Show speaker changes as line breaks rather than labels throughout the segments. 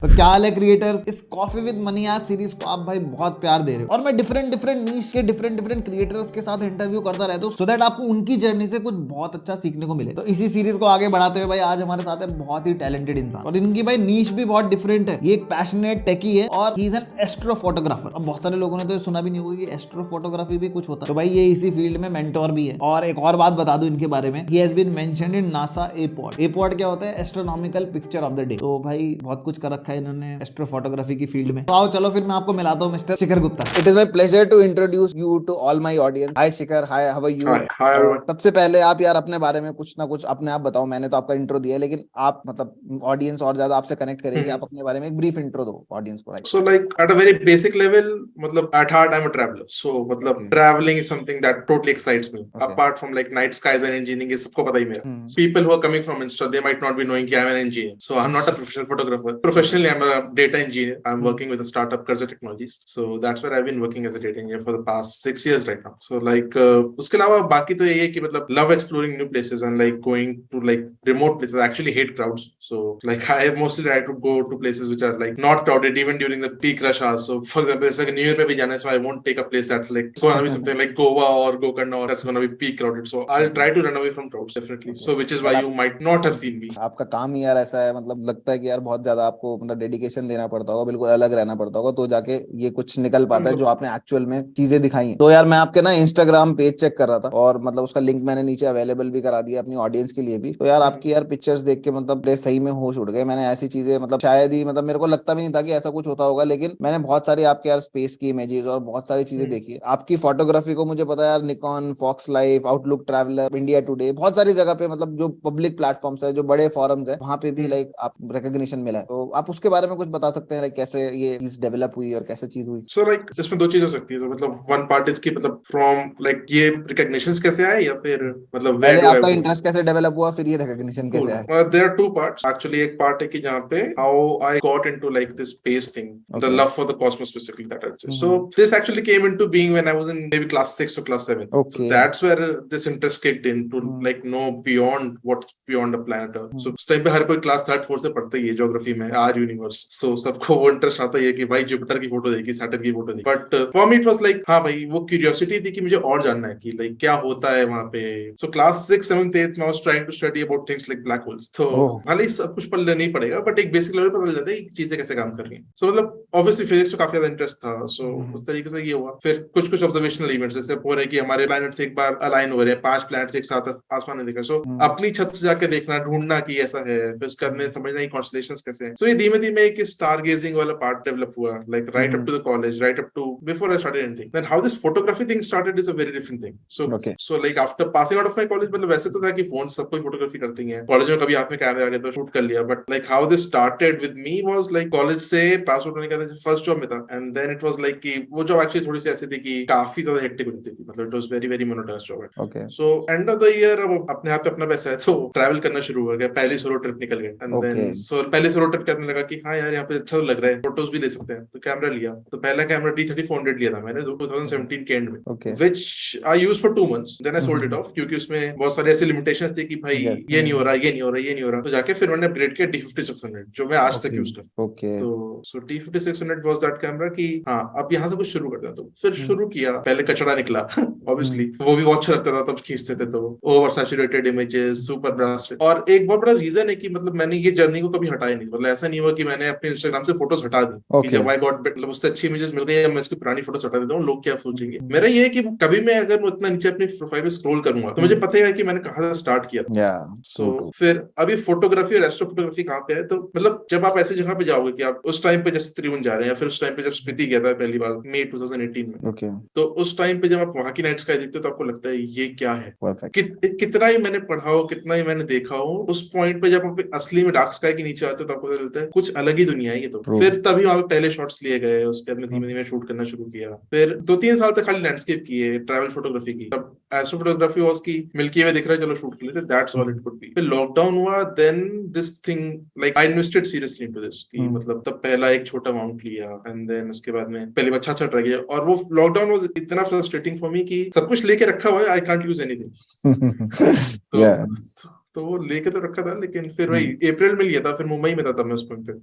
तो क्या हाल है क्रिएटर्स, इस कॉफी विद मनी आज सीरीज को आप भाई बहुत प्यार दे रहे हो और मैं डिफरेंट नीश के डिफरेंट क्रिएटर्स के साथ इंटरव्यू करता रहता हूँ सो दैट आपको उनकी जर्नी से कुछ बहुत अच्छा सीखने को मिले। तो इसी सीरीज को आगे बढ़ाते हुए भाई आज हमारे साथ है बहुत ही टैलेंटेड इंसान और इनकी भाई नीश भी बहुत डिफरेंट है। ये एक पैशनेट टेकी है और he is an astro photographer. अब बहुत सारे लोगों ने तो सुना भी नहीं होगा कि एस्ट्रो फोटोग्राफी भी कुछ होता है। तो भाई ये इसी फील्ड में मेंटोर भी है। और एक और बात बता दूं इनके बारे में, he has been mentioned in NASA APOD. APOD क्या होता है? Astronomical picture of the day. तो भाई बहुत कुछ कर रखा है इन्होंने एस्ट्रो फोटोग्राफी की फील्ड में। तो आओ चलो फिर मैं आपको मिलाता हूँ mister Shikhar Gupta. It is my pleasure to introduce you to all my audience. Hi Shikhar, hi, how are you?
Hi everyone.
सबसे पहले आप यार अपने बारे में कुछ ना कुछ अपने आप बताओ। मैंने तो आपका इंट्रो दिया है लेकिन आप मतलब ऑडियंस और ज्यादा आपसे कनेक्ट करेगी। आप अपने बारे में एक ब्रीफ इंट्रो दो ऑडियंस को।
So like at a very basic level, मतलब at heart I'm a traveler. So मतलब traveling is something that totally excites me. Apart from like night skies and engineering, ये सबको पता ही मेरा. People who are coming from Insta, they might not be knowing कि I'm an engineer. So I'm not a professional photographer. Professionally, I'm a data engineer. I'm working with a startup, Karza Technologies. So that's where I've been working as a data engineer for the past 6 years right now. So like उसके अलावा बाकी तो यही है कि मतलब love exploring new places and like going to like remote places. I actually hate crowds. So like I mostly try to go to places which are like not crowded even during the peak rush hours. So for example, it's like New Year पे भी जाना है, so I won't take a place that's like gonna be something like Goa or Gokarna or that's gonna be peak crowded. So I'll try to run away from crowds definitely. So which is why you might not have seen me.
आपका काम ही यार ऐसा है, मतलब लगता है कि यार बहुत ज्यादा आपको मतलब डेडिकेशन देना पड़ता होगा, बिल्कुल अलग रहना पड़ता होगा तो जाके ये कुछ निकल पाता है जो आपने एक्चुअल में चीजें दिखाई हैं। तो यार मैं आपके ना इंस्टाग्राम पेज चेक कर रहा था और मतलब उसका लिंक मैंने नीचे अवेलेबल भी करा दिया अपनी ऑडियंस के लिए भी। तो यार आपकी यार पिक्चर्स देख के मतलब सही में होश उड़ गए। मैंने ऐसी चीजें मतलब शायद ही मतलब मेरे को लगता भी नहीं था कि ऐसा कुछ होता होगा, लेकिन मैंने बहुत सारी आपके यार स्पेस की इमेजेस और बहुत सारी चीजें देखी है। आपकी फोटोग्राफी को मुझे पता है यार, Nikon, Fox Life, Outlook Traveller, India Today, बहुत सारी जगह पे मतलब जो पब्लिक प्लेटफॉर्म्स है, जो बड़े फॉरम्स है, वहां पे भी लाइक आप रिकॉग्निशन मिला है। तो आप उसके बारे में कुछ बता सकते हैं लाइक कैसे ये चीज डेवलप हुई और कैसे चीज हुई?
So like इसमें दो चीज हो सकती है। तो मतलब one part is कि मतलब from like ये recognitions कैसे आए या फिर मतलब where
पहले
do I
आपका
go?
इंटरेस्ट कैसे डेवलप हुआ, फिर ये रिकॉग्निशन
Cool.
कैसे आया?
There are two parts. Actually, एक part है कि जहाँ पे how I got into like this space thing, the love for the cosmos specifically that I'd say. So this actually came into being when I was in maybe class 6 or class 7. So that's where this interest kicked in to like know beyond what's beyond a planet Earth. So उस time पे हर कोई class 3rd 4th से पढ़ता ही है geography में, are universe. So सबको वो interest आता है कि भाई जुपिटर की फोटो देखी, सैटर्न की फोटो देखी. But for me it was like हाँ भाई वो क्यूरियोसिटी थी कि मुझे और जानना है कि like क्या होता है वहाँ पे. So class 6 7th 8th I was trying to study about things like black holes. तो भले ही सब कुछ पढ़ नहीं पड़ेगा बट एक बेसिक लेवल पता चल जाता है कि चीजें कैसे काम कर रही हैं. सो मतलब ऑब्वियसली फिजिक्स में काफी ज्यादा इंटरेस्ट था. सो उस तरीके से ये हुआ. फिर कुछ ऑब्जर्वेशनल इवेंट्स जैसे हो रहे कि हमारे प्लैनेट्स एक बार अलाइन हो रहे हैं, 5 प्लैनेट्स एक साथ आसमान में दिख रहे. सो अपनी छत से जाके देखना, ढूंढना कि ऐसा है, फिर करने समझना कि कॉन्स्टलेशंस कैसे हैं. सो ये धीमे धीमे एक स्टार गेजिंग वाला पार्ट डेवलप हुआ, like right up to the college, right up to before I started anything. Then how this photography thing started is a very different thing. So like after passing out of my college, मतलब वैसे तो था कि phone सब कोई photography करती है, college में कभी हाथ में कैमरा आ गया तो शूट कर लिया. But like how this started with me was like college से पास आउट होने के बाद फर्स्ट जॉब में था. And then it was like कि वो जॉब एक्चुअली थोड़ी सी ऐसी थी कि काफी ज्यादा हेक्टिक होती थी. मतलब it was very very monotonous job. So end of the year अब अपने हाथ में अपना पैसा है तो ट्रैवल करना शुरू हो गया. पहली सोलो ट्रिप निकल गया. एंड देन सो पहले सोलो ट्रिप करने लगा कि हाँ यार यहाँ पे अच्छा लग रहा है, फोटोज भी ले सकते हैं. तो कैमरा लिया. तो पहला कैमरा D3400 लिया था मैंने 2017 के एंड में, which I used for 2 months. Then I sold it off क्योंकि उसमें बहुत सारे ऐसे लिमिटेशंस थे कि भाई ये नहीं हो रहा, ये नहीं हो रहा, ये नहीं हो रहा. तो जाके फिर मैंने अपग्रेड किया D5600 जो मैं आज तक यूज करता हूँ. तो सो D5600 वाज दैट कैमरा कि हाँ अब यहाँ से कुछ शुरू करते हैं. तो फिर शुरू किया. पहले कचरा निकला ऑब्वियसली, वो भी बहुत अच्छा लगता था तब खींचते थे. तो over saturated images, super burst. और एक बहुत बड़ा रीजन है कि मतलब मैंने ये जर्नी को कभी हटाया नहीं. मतलब ऐसा नहीं हुआ कि मैंने अपने इंस्टाग्राम से फोटोज हटा दी कि जब आई गॉट मतलब उससे अच्छी इमेजेस मिल गई मैं इसकी पुरानी फोटोज हटा देता हूँ, लोग क्या सोचेंगे. मेरा ये है कि कभी मैं अगर मैं इतना नीचे अपनी प्रोफाइल पे स्क्रॉल करूंगा तो मुझे पता है कि मैंने कहाँ से स्टार्ट किया. सो फिर अभी फोटोग्राफी और एस्ट्रोफोटोग्राफी कहाँ पे है. तो मतलब जब आप ऐसी जगह पे जाओगे कि आप उस टाइम पे जब त्रिभुवन जा रहे हैं या फिर उस टाइम पे जब स्पीति गया था पहली बार मई 2018 में, तो उस टाइम पे जब आप वहां की नाइट स्काई देखते हो तो आपको लगता है ये क्या है. कितना ही मैंने पढ़ा हो, कितना ही मैंने देखा हो, उस पॉइंट पे जब आप असली में डार्क स्काई के नीचे आते हो तो आपको पता चलता है कुछ अलग ही दुनिया है ये. तो फिर तभी वहां पे पहले शॉट्स लिए गए, उसके बाद में धीमे धीमे शूट करना शुरू किया. फिर 2-3 साल तक खाली लैंडस्केप किए, ट्रैवल फोटोग्राफी की. तब एस्ट्रोफोटोग्राफी वाज की मिल्की वे दिख रहा है चलो शूट कर लेते, that's all it could be. फिर लॉकडाउन हुआ, then this thing like I invested seriously into this कि मतलब तब पहला एक छोटा अमाउंट लिया. एंड देन उसके बाद में पहले अच्छा ट्राई किया. और वो लॉकडाउन वाज इतना फ्रस्ट्रेटिंग फॉर मी कि सब कुछ लेके रखा हुआ है, आई कांट यूज एनीथिंग. तो वो लेके तो रखा था, लेकिन फिर वही अप्रैल में लिया था, फिर मुंबई में था तब मैं उस पॉइंट पे।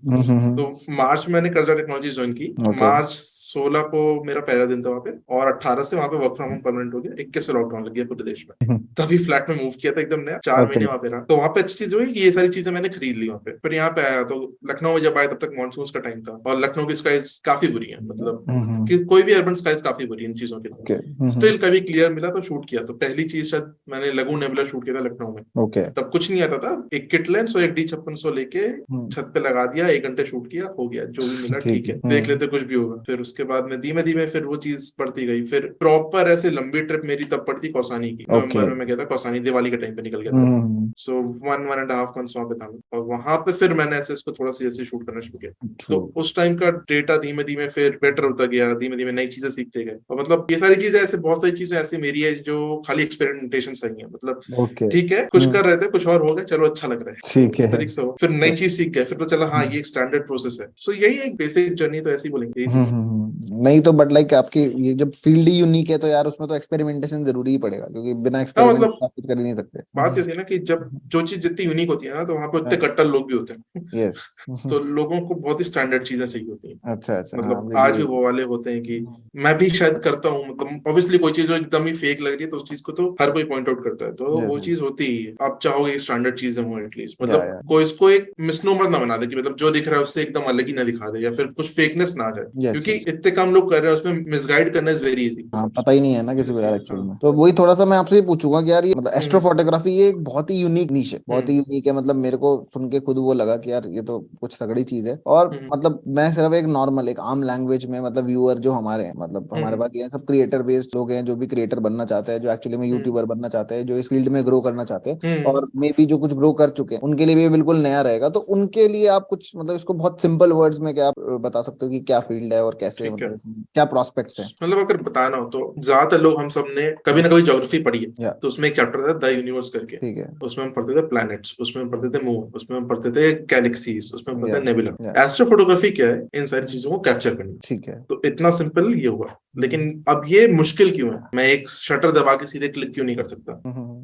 तो मार्च में मैंने कर्जा टेक्नोलॉजी ज्वाइन की। मार्च 16 को मेरा पहला दिन था वहाँ पे, और 18 से वहाँ पे वर्क फ्रॉम होम परमानेंट हो गया। 21 से लॉकडाउन लग गया पूरे देश में। तभी फ्लैट में मूव किया था एकदम नया, 4 महीने वहाँ पे रहा। तो वहाँ पे अच्छी चीज हुई कि ये सारी चीजें मैंने खरीद ली वहाँ पे। फिर यहाँ पे आया तो लखनऊ में जब आया तब तक मानसून का टाइम था, और लखनऊ की स्काइज काफी बुरी है, मतलब कि कोई भी अर्बन स्काइज काफी बुरी है इन चीजों की। स्टिल कभी क्लियर मिला तो शूट किया। तो पहली चीज शायद मैंने लगू नेबुला शूट किया था लखनऊ में। तब कुछ नहीं आता था, एक किट लेंस और एक D5600 लेके छत पे लगा दिया, 1 घंटे शूट किया, हो गया, जो भी मिला ठीक है, देख लेते कुछ भी होगा। फिर उसके बाद में धीमे धीमे फिर वो चीज बढ़ती गई। फिर प्रॉपर ऐसे लंबी ट्रिप मेरी तब पड़ती कौसानी की। नवंबर में मैं गया था कौसानी, दिवाली के टाइम पे निकल गया था। सो 1.5 मंथ्स वहां पे था, और वहां पे फिर मैंने ऐसे इसको थोड़ा सा जैसे शूट करना शुरू किया। तो उस टाइम का डेटा धीमे धीमे फिर बेटर होता गया, धीमे धीमे नई चीजें सीखते गए। और मतलब ये सारी चीजें ऐसे, बहुत सारी चीजें ऐसी मेरी है जो खाली एक्सपेरिमेंटेशन सही है, मतलब ठीक है कुछ कर रहे थे, कुछ और हो गया, चलो अच्छा लग रहा है,
ठीक
इस तरीके से हो। फिर नई चीज सीख गए, फिर तो चला हाँ ये एक स्टैंडर्ड प्रोसेस है। सो यही एक बेसिक जर्नी तो ऐसी बोलेंगे।
नहीं तो बट लाइक आपकी ये जब फील्ड ही यूनिक है तो यार उसमें तो एक्सपेरिमेंटेशन जरूरी ही पड़ेगा, क्योंकि बिना एक्सपेरिमेंट
मतलब
आप कुछ कर ही नहीं सकते।
बात ये थी ना कि जब जो चीज जितनी यूनिक होती है ना, तो वहां पे उतने कट्टर लोग भी होते हैं।
यस।
तो लोगों को बहुत ही स्टैंडर्ड चीजें चाहिए होती हैं।
अच्छा अच्छा,
मतलब आज भी वो वाले होते हैं कि मैं भी शायद करता हूँ, मतलब ऑब्वियसली कोई चीज एकदम ही फेक लग रही है तो उस चीज को तो हर कोई पॉइंट आउट करता है, तो वो चीज होती ही है। आप चाहोगे स्टैंडर्ड चीजें हो एटलीस्ट, मतलब कोई इसको एक मिसनोमर ना बना दे कि मतलब जो दिख रहा है उससे एकदम अलग ही ना दिखा दे, या फिर कुछ फेकनेस ना आ जाए, क्योंकि इतने कम लोग कर रहे हैं, उसमें मिसगाइड करना इज वेरी इजी।
पता ही नहीं है ना किसी को यार एक्चुअल में। तो वही थोड़ा सा मैं आपसे पूछूंगा कि यार ये मतलब एस्ट्रोफोटोग्राफी ये एक बहुत ही यूनिक नीश है, बहुत ही यूनिक है। मतलब मेरे को सुन के खुद वो लगा कि यार ये तो कुछ तगड़ी चीज है। और मतलब मैं सिर्फ एक नॉर्मल एक आम लैंग्वेज में, मतलब व्यूअर जो हमारे हैं, मतलब हमारे पास ये सब क्रिएटर बेस्ड लोग हैं जो भी क्रिएटर बनना चाहते हैं, जो एक्चुअली में यूट्यूबर बनना चाहते हैं, जो इस फील्ड में ग्रो करना चाहते हैं, और मे बी जो कुछ ग्रो कर चुके हैं उनके लिए भी बिल्कुल नया रहेगा। तो उनके लिए आप कुछ मतलब इसको बहुत सिंपल वर्ड्स में क्या आप बता सकते हो कि क्या फील्ड है और कैसे, मतलब क्या प्रोस्पेक्ट्स है?
मतलब अगर बताना हो तो ज्यादातर लोग हम सब ने कभी ना कभी ज्योग्राफी पढ़ी है। तो उसमें एक चैप्टर था द यूनिवर्स करके,
ठीक है।
उसमें हम पढ़ते थे प्लैनेट्स, उसमें हम पढ़ते थे मून, उसमें हम पढ़ते थे गैलेक्सीज, उसमें हम पढ़ते थे नेबुला। एस्ट्रोफोटोग्राफी क्या है? इन सारी चीजों को कैप्चर करना।
ठीक है।
तो इतना सिंपल ये हुआ। लेकिन अब ये मुश्किल क्यों है? मैं एक शटर दबा के सीधे क्लिक क्यों नहीं कर सकता?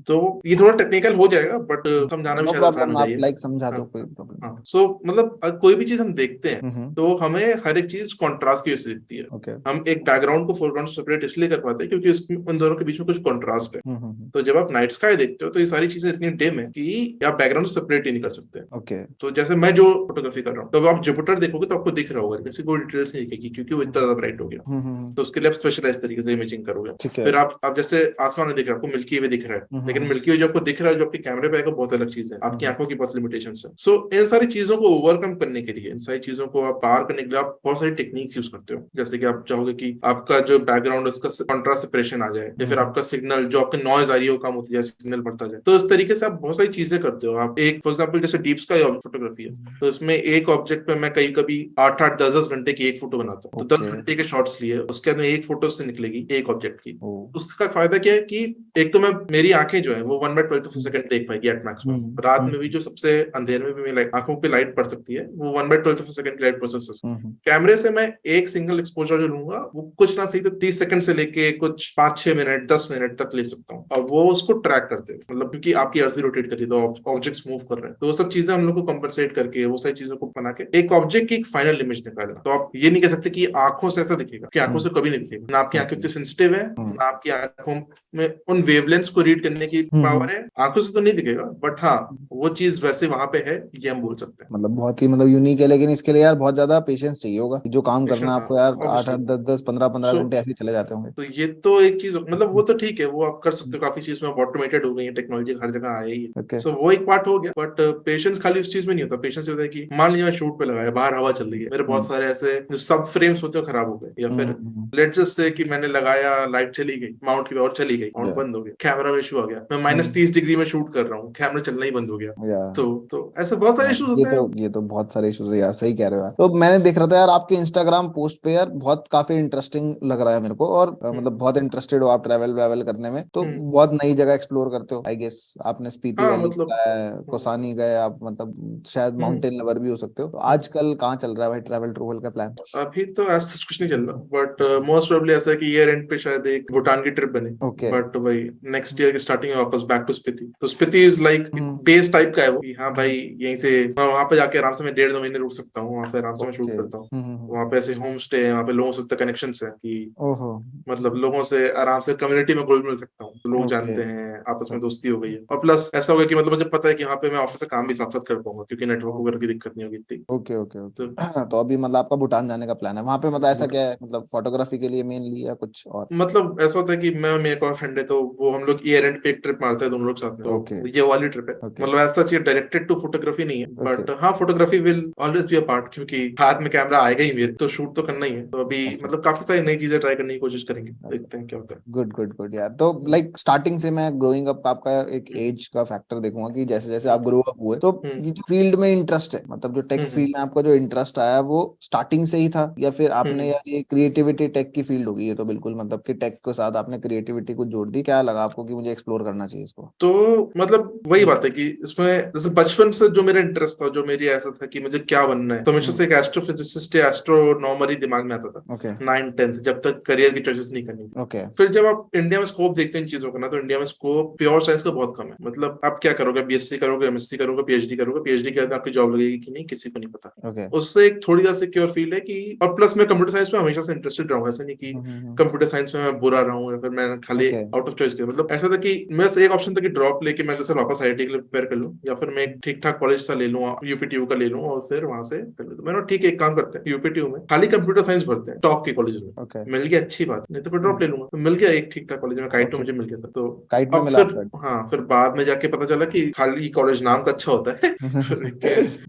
तो ये थोड़ा टेक्निकल हो जाएगा, बट समझाना भी शायद आसान हो जाए।
लाइक समझा दो, कोई प्रॉब्लम।
हाँ, सो मतलब कोई भी चीज हम देखते हैं तो हमें हर एक चीज कॉन्ट्रास्ट की वजह से दिखती है। हम एक बैकग्राउंड को फोरग्राउंड से सेपरेट इसलिए कर पाते हैं क्योंकि इसमें उन दोनों के बीच में कुछ कॉन्ट्रास्ट है। तो जब आप नाइट स्काई देखते हो तो ये सारी चीजें इतनी डिम है कि आप बैकग्राउंड से सेपरेट ही नहीं कर सकते। तो जैसे मैं जो फोटोग्राफी कर रहा हूँ, तो आप जुपिटर देखोगे तो आपको दिख रहा होगा, जैसे कोई डिटेल्स नहीं दिखेगी क्योंकि वो इतना ज्यादा ब्राइट हो गया। तो उसके लिए आप स्पेशलाइज तरीके से इमेजिंग करोगे। फिर आप जैसे आसमान में दिख रहा है, आपको मिल्की वे दिख रहा है, लेकिन मिल्की वे जो आपको दिख रहा है जो आपके कैमरे पे आएगा बहुत अलग चीज है, आपकी आंखों की बहुत लिमिटेशन है। सो इन सारी चीजों को ओवरकम करने के लिए, इन सारी चीजों को आप पार करने के लिए आप बहुत सारी टेक्निक्स यूज करते हो। जैसे कि आप चाहोगे कि आपका जो बैकग्राउंड उसका कॉन्ट्रास्ट सेपरेशन आ जाए, या फिर आपका सिग्नल जो आपकी नॉइज आ रही है वो कम होती जाए, सिग्नल बढ़ता जाए। तो इस तरीके से आप बहुत सारी चीजें करते हो। आप एक फॉर एग्जाम्पल जैसे डीप स्काई फोटोग्राफी है, तो इसमें एक ऑब्जेक्ट पे मैं कभी 8-8 10-10 घंटे की एक फोटो बनाता हूँ। तो 10 घंटे के शॉट्स लिए उसके अंदर एक फोटो से निकलेगी एक ऑब्जेक्ट की। उसका फायदा क्या है कि एक तो मैं मेरी आंखें जो है वो 1/12 सेकंड देख पाएगी एट मैक्सिमम। रात में भी जो सबसे अंधेरे में भी मेरी आंखों पे लाइट पड़ सकती है, वो 1/12 सेकंड की लाइट प्रोसेस। कैमरे से मैं एक सिंगल एक्सपोजर जो लूंगा वो कुछ ना सही तो 30 सेकंड से लेके कुछ 5-6 मिनट 10 मिनट तक ले सकता हूँ, और वो उसको ट्रैक करते हैं। मतलब क्योंकि आपकी अर्थ भी रोटेट कर रही है तो ऑब्जेक्ट्स मूव कर रहे हैं, तो वो सब चीजें हम लोग को कंपनसेट करके वो सारी चीजों को बना के एक ऑब्जेक्ट की एक फाइनल इमेज निकालना। तो आप ये नहीं कह सकते कि आंखों से ऐसा दिखेगा, कि आंखों से कभी नहीं दिखेगा। ना आपकी आंखें इतनी सेंसिटिव है, ना आपकी आंखों में उन वेवलेंथ्स को रीड करने की पावर है। आंखों से तो नहीं दिखेगा, बट हाँ वो चीज वैसे वहां पे है, ये हम बोल सकते हैं।
मतलब बहुत ही मतलब यूनिक है, लेकिन इसके लिए यार बहुत ज्यादा पेशेंस चाहिए होगा। जो काम करना आपको यार 8-8 10-10 15-15 घंटे ऐसे चले जाते होंगे।
तो ये तो एक चीज, मतलब वो तो ठीक है, वो आप कर सकते हो। काफी चीज में ऑटोमेटेड हो गई है, टेक्नोलॉजी हर जगह आ ही है। सो वो एक पार्ट हो गया, बट पेशेंस खाली उस चीज में नहीं होता। पेशेंस होता है कि मान लीजिए मैं शूट पे लगाया, बाहर हवा चल रही है, मेरे बहुत सारे ऐसे जो सब फ्रेम्स होते हैं खराब हो गए, या फिर लेट्स जस्ट से कि मैंने लगाया, लाइट चली गई, माउंट की पावर चली गई, माउंट बंद हो गया, कैमरा में इशू आ गया, मैं -30 डिग्री में शूट कर रहा हूँ, कैमरा चलना ही बंद हो गया। तो ऐसे बहुत सारे इश्यूज होते हैं।
ये तो बहुत सारे इश्यूज है यार, सही कह रहे हो यार। तो मैंने देख रहा था यार आपके इंस्टाग्राम पोस्ट पे यार यार बहुत काफी इंटरेस्टिंग लग रहा है मेरे को, और मतलब बहुत इंटरेस्टेड हो आप ट्रैवल करने में, तो बहुत नई जगह एक्सप्लोर करते हो आई गेस। आपने स्पीति
हाँ
वैली
मतलब
कोसानी गए आप, मतलब शायद माउंटेन लवर भी हो सकते हो। तो आजकल कहाँ चल रहा है भाई ट्रैवल का प्लान?
अभी तो ऐसा सच कुछ नहीं चल रहा, बट मोस्ट प्रोबेबली ऐसा है कि ईयर एंड पे शायद एक भूटान की ट्रिप बने।
ओके।
बट वही नेक्स्ट ईयर की स्टार्टिंग में वापस बैक टू स्पीति। तो Spiti is like base type का है वो, कि हाँ भाई यहीं से मैं वहां पे जाके आराम से मैं 1.5-2 महीने रुक सकता हूँ, वहां पे आराम से मैं शूट
ओके।
करता हूँ। वहां पे ऐसे होम स्टे है, वहां पे लोगों से उतने कनेक्शन है कि
ओहो।
मतलब लोगों से आराम से कम्युनिटी में घुल मिल सकता हूँ, लोग
ओके।
जानते हैं, आपस में दोस्ती हो गई है। और प्लस ऐसा हो गया कि मतलब मुझे पता है कि यहाँ पे मैं ऑफिस से काम भी साथ साथ कर पाऊंगा, क्योंकि नेटवर्क वगैरह की दिक्कत नहीं होगी इतनी।
ओके ओके
तो
ओके। तो अभी मतलब आपका भूटान जाने का प्लान है वहां पे, मतलब ऐसा क्या है, मतलब फोटोग्राफी के लिए मेनली या कुछ और?
मतलब ऐसा होता है कि मैं मेरे को फ्रेंड है, तो वो हम लोग ईयर एंड पे एक ट्रिप मारते हैं दोनों लोग साथ में,
ओके।
तो ये वाली ट्रिप है।
ओके।
मतलब ऐसा चाहिए डायरेक्टेड टू फोटोग्राफी नहीं है,
ओके।
बट हाँ photography will always be a part, क्योंकि हाथ में कैमरा आएगा ही मेरे, तो शूट तो करना ही है। तो अभी
अच्छा।
मतलब काफी सारी नई चीजें ट्राई करने की कोशिश करेंगे,
अच्छा।
देखते हैं क्या होता है।
गुड गुड गुड यार। तो लाइक स्टार्टिंग से मैं ग्रोइंग अप आपका एक एज का फैक्टर देखूंगा कि जैसे जैसे आप ग्रो अप हुए, तो
हम्म
ये जो फील्ड में इंटरेस्ट है, मतलब जो टेक
हम्म
फील्ड में आपका जो इंटरेस्ट आया वो स्टार्टिंग से ही था, या फिर आपने
हम्म
यार ये क्रिएटिविटी टेक की फील्ड होगी ये तो बिल्कुल, मतलब कि टेक के साथ आपने क्रिएटिविटी को जोड़ दी, क्या लगा आपको कि मुझे एक्सप्लोर करना चाहिए इसको?
तो मतलब वही बात है कि इसमें जैसे बचपन से जो मेरा इंटरेस्ट था, जो मेरी ऐसा था कि मुझे क्या बनना है, तो हमेशा से एक एस्ट्रोफिजिसिस्ट या एस्ट्रोनॉमर ही दिमाग में आता था।
ओके।
9th 10th जब तक करियर की चॉइसेस नहीं करनी थी।
ओके।
फिर जब आप इंडिया में स्कोप देखते हैं इन चीजों का ना, तो इंडिया में स्कोप प्योर साइंस का बहुत कम है। मतलब आप क्या करोगे, बीएससी करोगे, एमएससी करोगे, पीएचडी करोगे, पीएचडी के बाद आपकी जॉब लगेगी कि नहीं किसी को नहीं पता।
ओके।
उससे एक थोड़ी सा सिक्योर फील है कि, और प्लस मैं कंप्यूटर साइंस में हमेशा से इंटरेस्टेड रहा हूँ, ऐसा नहीं कि कंप्यूटर साइंस में मैं बुरा रहा हूँ या फिर मैं खाली
ओके।
आउट ऑफ चॉइस किया। मतलब ऐसा था कि मेरे से एक ऑप्शन था कि ड्रॉप लेके मैं जैसे वापस आईआईटी के लिए प्रिपेयर कर लूँ, या फिर मैं एक ठीक ठाक कॉलेज सा ले लूँ, यूपीटीयू का ले लूँ, और फिर वहां से कर लूँ। तो मैंने ठीक है एक काम करते हैं, यूपीटीयू में खाली कंप्यूटर साइंस भरते हैं टॉप के कॉलेज में,
ओके।
मिल गया अच्छी बात, नहीं तो फिर ड्रॉप ले लूंगा। तो मिल गया एक ठीक ठाक कॉलेज में, काइट में
ओके।
मुझे मिल गया था। तो
काइट में
अब
मिला
फिर
आपका?
हाँ, फिर बाद में जाके पता चला कि खाली कॉलेज नाम का अच्छा होता है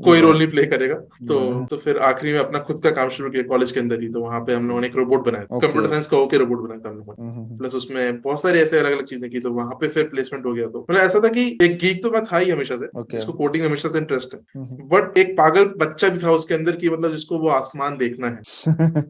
कोई रोल नहीं प्ले करेगा। तो फिर आखिरी में अपना खुद का काम शुरू किया कॉलेज के अंदर ही। तो वहां पे हम लोगों ने एक रोबोट बनाया,
ओके।
कंप्यूटर साइंस का होके रोबोट बनाया था हम लोगों ने। प्लस उसमें बहुत सारी ऐसे अलग अलग चीजें की, तो वहां पे फिर प्लेसमेंट हो गया। तो मतलब ऐसा था कि एक गीक तो मैं था ही हमेशा से,
ओके।
जिसको कोडिंग हमेशा से इंटरेस्ट है, बट एक पागल बच्चा भी था उसके अंदर की, मतलब जिसको वो आसमान देखना है।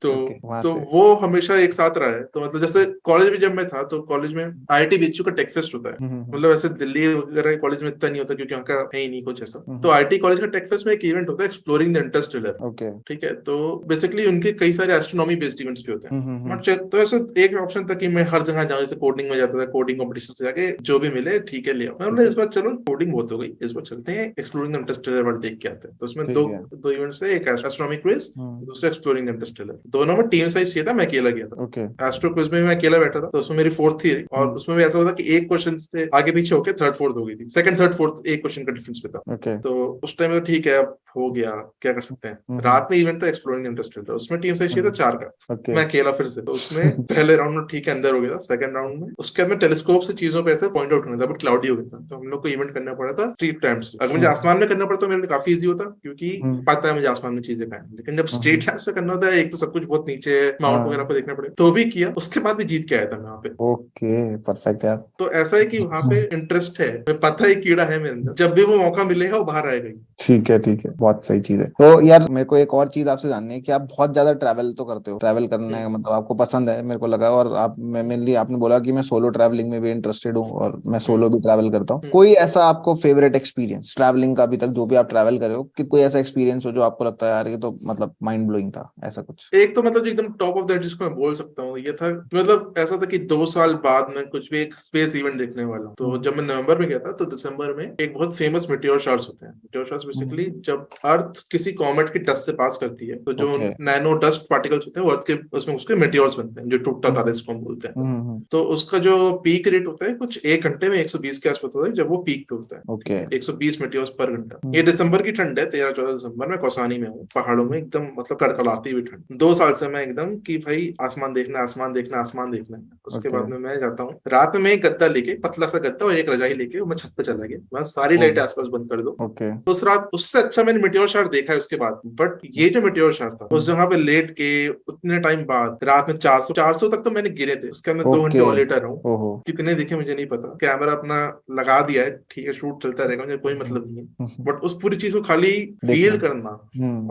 तो
ओके। वहां
तो
से।
वो हमेशा एक साथ रहा है। तो मतलब जैसे कॉलेज में जब मैं था, तो कॉलेज में आईआईटी बीएचयू का टेक फेस्ट होता है। मतलब ऐसे दिल्ली वगैरह कॉलेज में इतना नहीं होता, क्योंकि वहाँ का है ही नहीं कुछ ऐसा। तो आईआईटी कॉलेज का टेक फेस्ट में एक इवेंट होता है, एक्सप्लोरिंग द इंटरस्टेलर।
ओके।
ठीक है, तो बेसिकली उनके कई सारे एस्ट्रोनॉमी बेस्ड इवेंट्स भी होते हैं। तो ऐसे एक ऑप्शन था कि मैं हर जगह जाऊँ, जैसे कोडिंग में जाता था, कोडिंग कॉम्पिटिशन से जाके जो भी मिले ठीक है ले आओ। मैं बोला इस बार चलो कोडिंग बहुत हो गई, इस बार चलते हैं एक्सप्लोरिंग द इंटरस्टेलर वर्ल्ड देख के आते हैं। तो उसमें
ठीक
दो
है।
दो इवेंट्स है, एक एस्ट्रोनॉमी क्विज, दूसरा एक्सप्लोरिंग द इंटरस्टेलर। दोनों में टीम साइज चाहिए था, मैं अकेला गया था।
ओके।
एस्ट्रो क्विज में मैं अकेला बैठा था, तो उसमें मेरी फोर्थ थी, और उसमें भी ऐसा होता कि एक क्वेश्चन से आगे पीछे होकर थर्ड फोर्थ हो गई थी, सेकंड थर्ड फोर्थ एक क्वेश्चन का डिफरेंस पे था।
ओके।
तो उस टाइम में ठीक है अब हो गया, क्या कर सकते हैं। रात में इवेंट था एक्सप्लोरिंग इंटरस्टेलर, उसमें टीम साइज चाहिए था 4 का,
ओके।
मैं अकेला फिर से। तो उसमें पहले राउंड में ठीक है अंदर हो गया था, सेकंड राउंड में उसके बाद में टेलीस्कोप से चीजों पे ऐसे पॉइंट आउट करना था, बट क्लाउडी हो गया था। तो हम लोग को इवेंट करना पड़ा था 3 टाइम्स। अगर मुझे आसमान में करना पड़ता तो मेरे लिए काफी इजी होता, क्योंकि पता है मुझे आसमान में चीजें कहाँ हैं। लेकिन जब स्ट्रेट लाइन से करना होता है, एक तो सब कुछ बहुत नीचे माउंट वगैरह को देखना पड़ेगा, तो भी किया, उसके बाद भी जीत के आया था मैं वहाँ पे।
ओके। परफेक्ट यार।
तो ऐसा है कि वहां पे इंटरेस्ट है, मैं पता है कीड़ा है मेरे अंदर, जब भी वो मौका मिलेगा वो बाहर आएगा ही।
ठीक है ठीक है, बहुत सही चीज है। तो यार मेरे को एक और चीज आपसे जाननी है कि आप बहुत ज्यादा ट्रैवल तो करते हो, ट्रैवल करने का मतलब आपको पसंद है मेरे को लगा, और आप मेनली आपने बोला कि मैं सोलो ट्रैवलिंग में भी इंटरेस्टेड हूँ और मैं सोलो भी ट्रैवल करता हूँ। कोई ऐसा आपको फेवरेट एक्सपीरियंस ट्रैवलिंग का अभी तक जो भी आप ट्रैवल करे हो, कि कोई ऐसा एक्सपीरियंस हो जो आपको लगता है यार ये तो मतलब माइंड ब्लोइंग था, ऐसा कुछ?
एक तो मतलब जो एकदम टॉप ऑफ दैट जिसको मैं बोल सकता हूँ, ये था कि मतलब ऐसा था कि 2 साल बाद मैं कुछ भी एक स्पेस इवेंट देखने वाला हूँ। तो जब मैं नवंबर में गया था, तो दिसंबर में एक बहुत फेमस मेटियोर शॉर्ट्स होते हैं। मेटियोर शॉर्ट्स बेसिकली जब अर्थ किसी कॉमेट की डस्ट से पास करती है, तो जो
ओके।
नैनो डस्ट पार्टिकल्स होते हैं वो अर्थ के उसमें उसके मेटियोर्स बनते हैं, जो टूटता तारा इसको हम बोलते हैं। तो उसका जो पीक रेट होता है कुछ 1 घंटे में 120 के आसपास होता है, जब वो पीक पे होता है।
ओके।
120 मेटियोर्स पर घंटा। ये दिसंबर की ठंड है, 13-14 दिसंबर में कौसानी में हूँ, पहाड़ों में एकदम मतलब कड़कड़ाती हुई ठंड। 2 साल से मैं एकदम कि भाई आसमान देखना, आसमान देखना, आसमान देखना है। उसके बाद में मैं जाता हूँ रात में, मैं एक गद्दा लेके, पतला सा गद्दा और एक रजाई लेके मैं छत पे चला गया, मैं सारी लाइटें आसपास बंद कर दो।
ओके।
उस रात उससे अच्छा मैंने मेटेओर शावर देखा है उसके बाद। बट ये जो मेटेओर शावर था, उस जगह पे लेट के उतने टाइम बाद रात में 400 तक तो मैंने गिरे थे, उसके अंदर 2 घंटे और लेटा रहा हूँ। कितने दिखे मुझे नहीं पता, कैमरा अपना लगा दिया है, ठीक है शूट चलता रहेगा, मुझे कोई मतलब नहीं है। बट उस पूरी चीज को खाली फील करना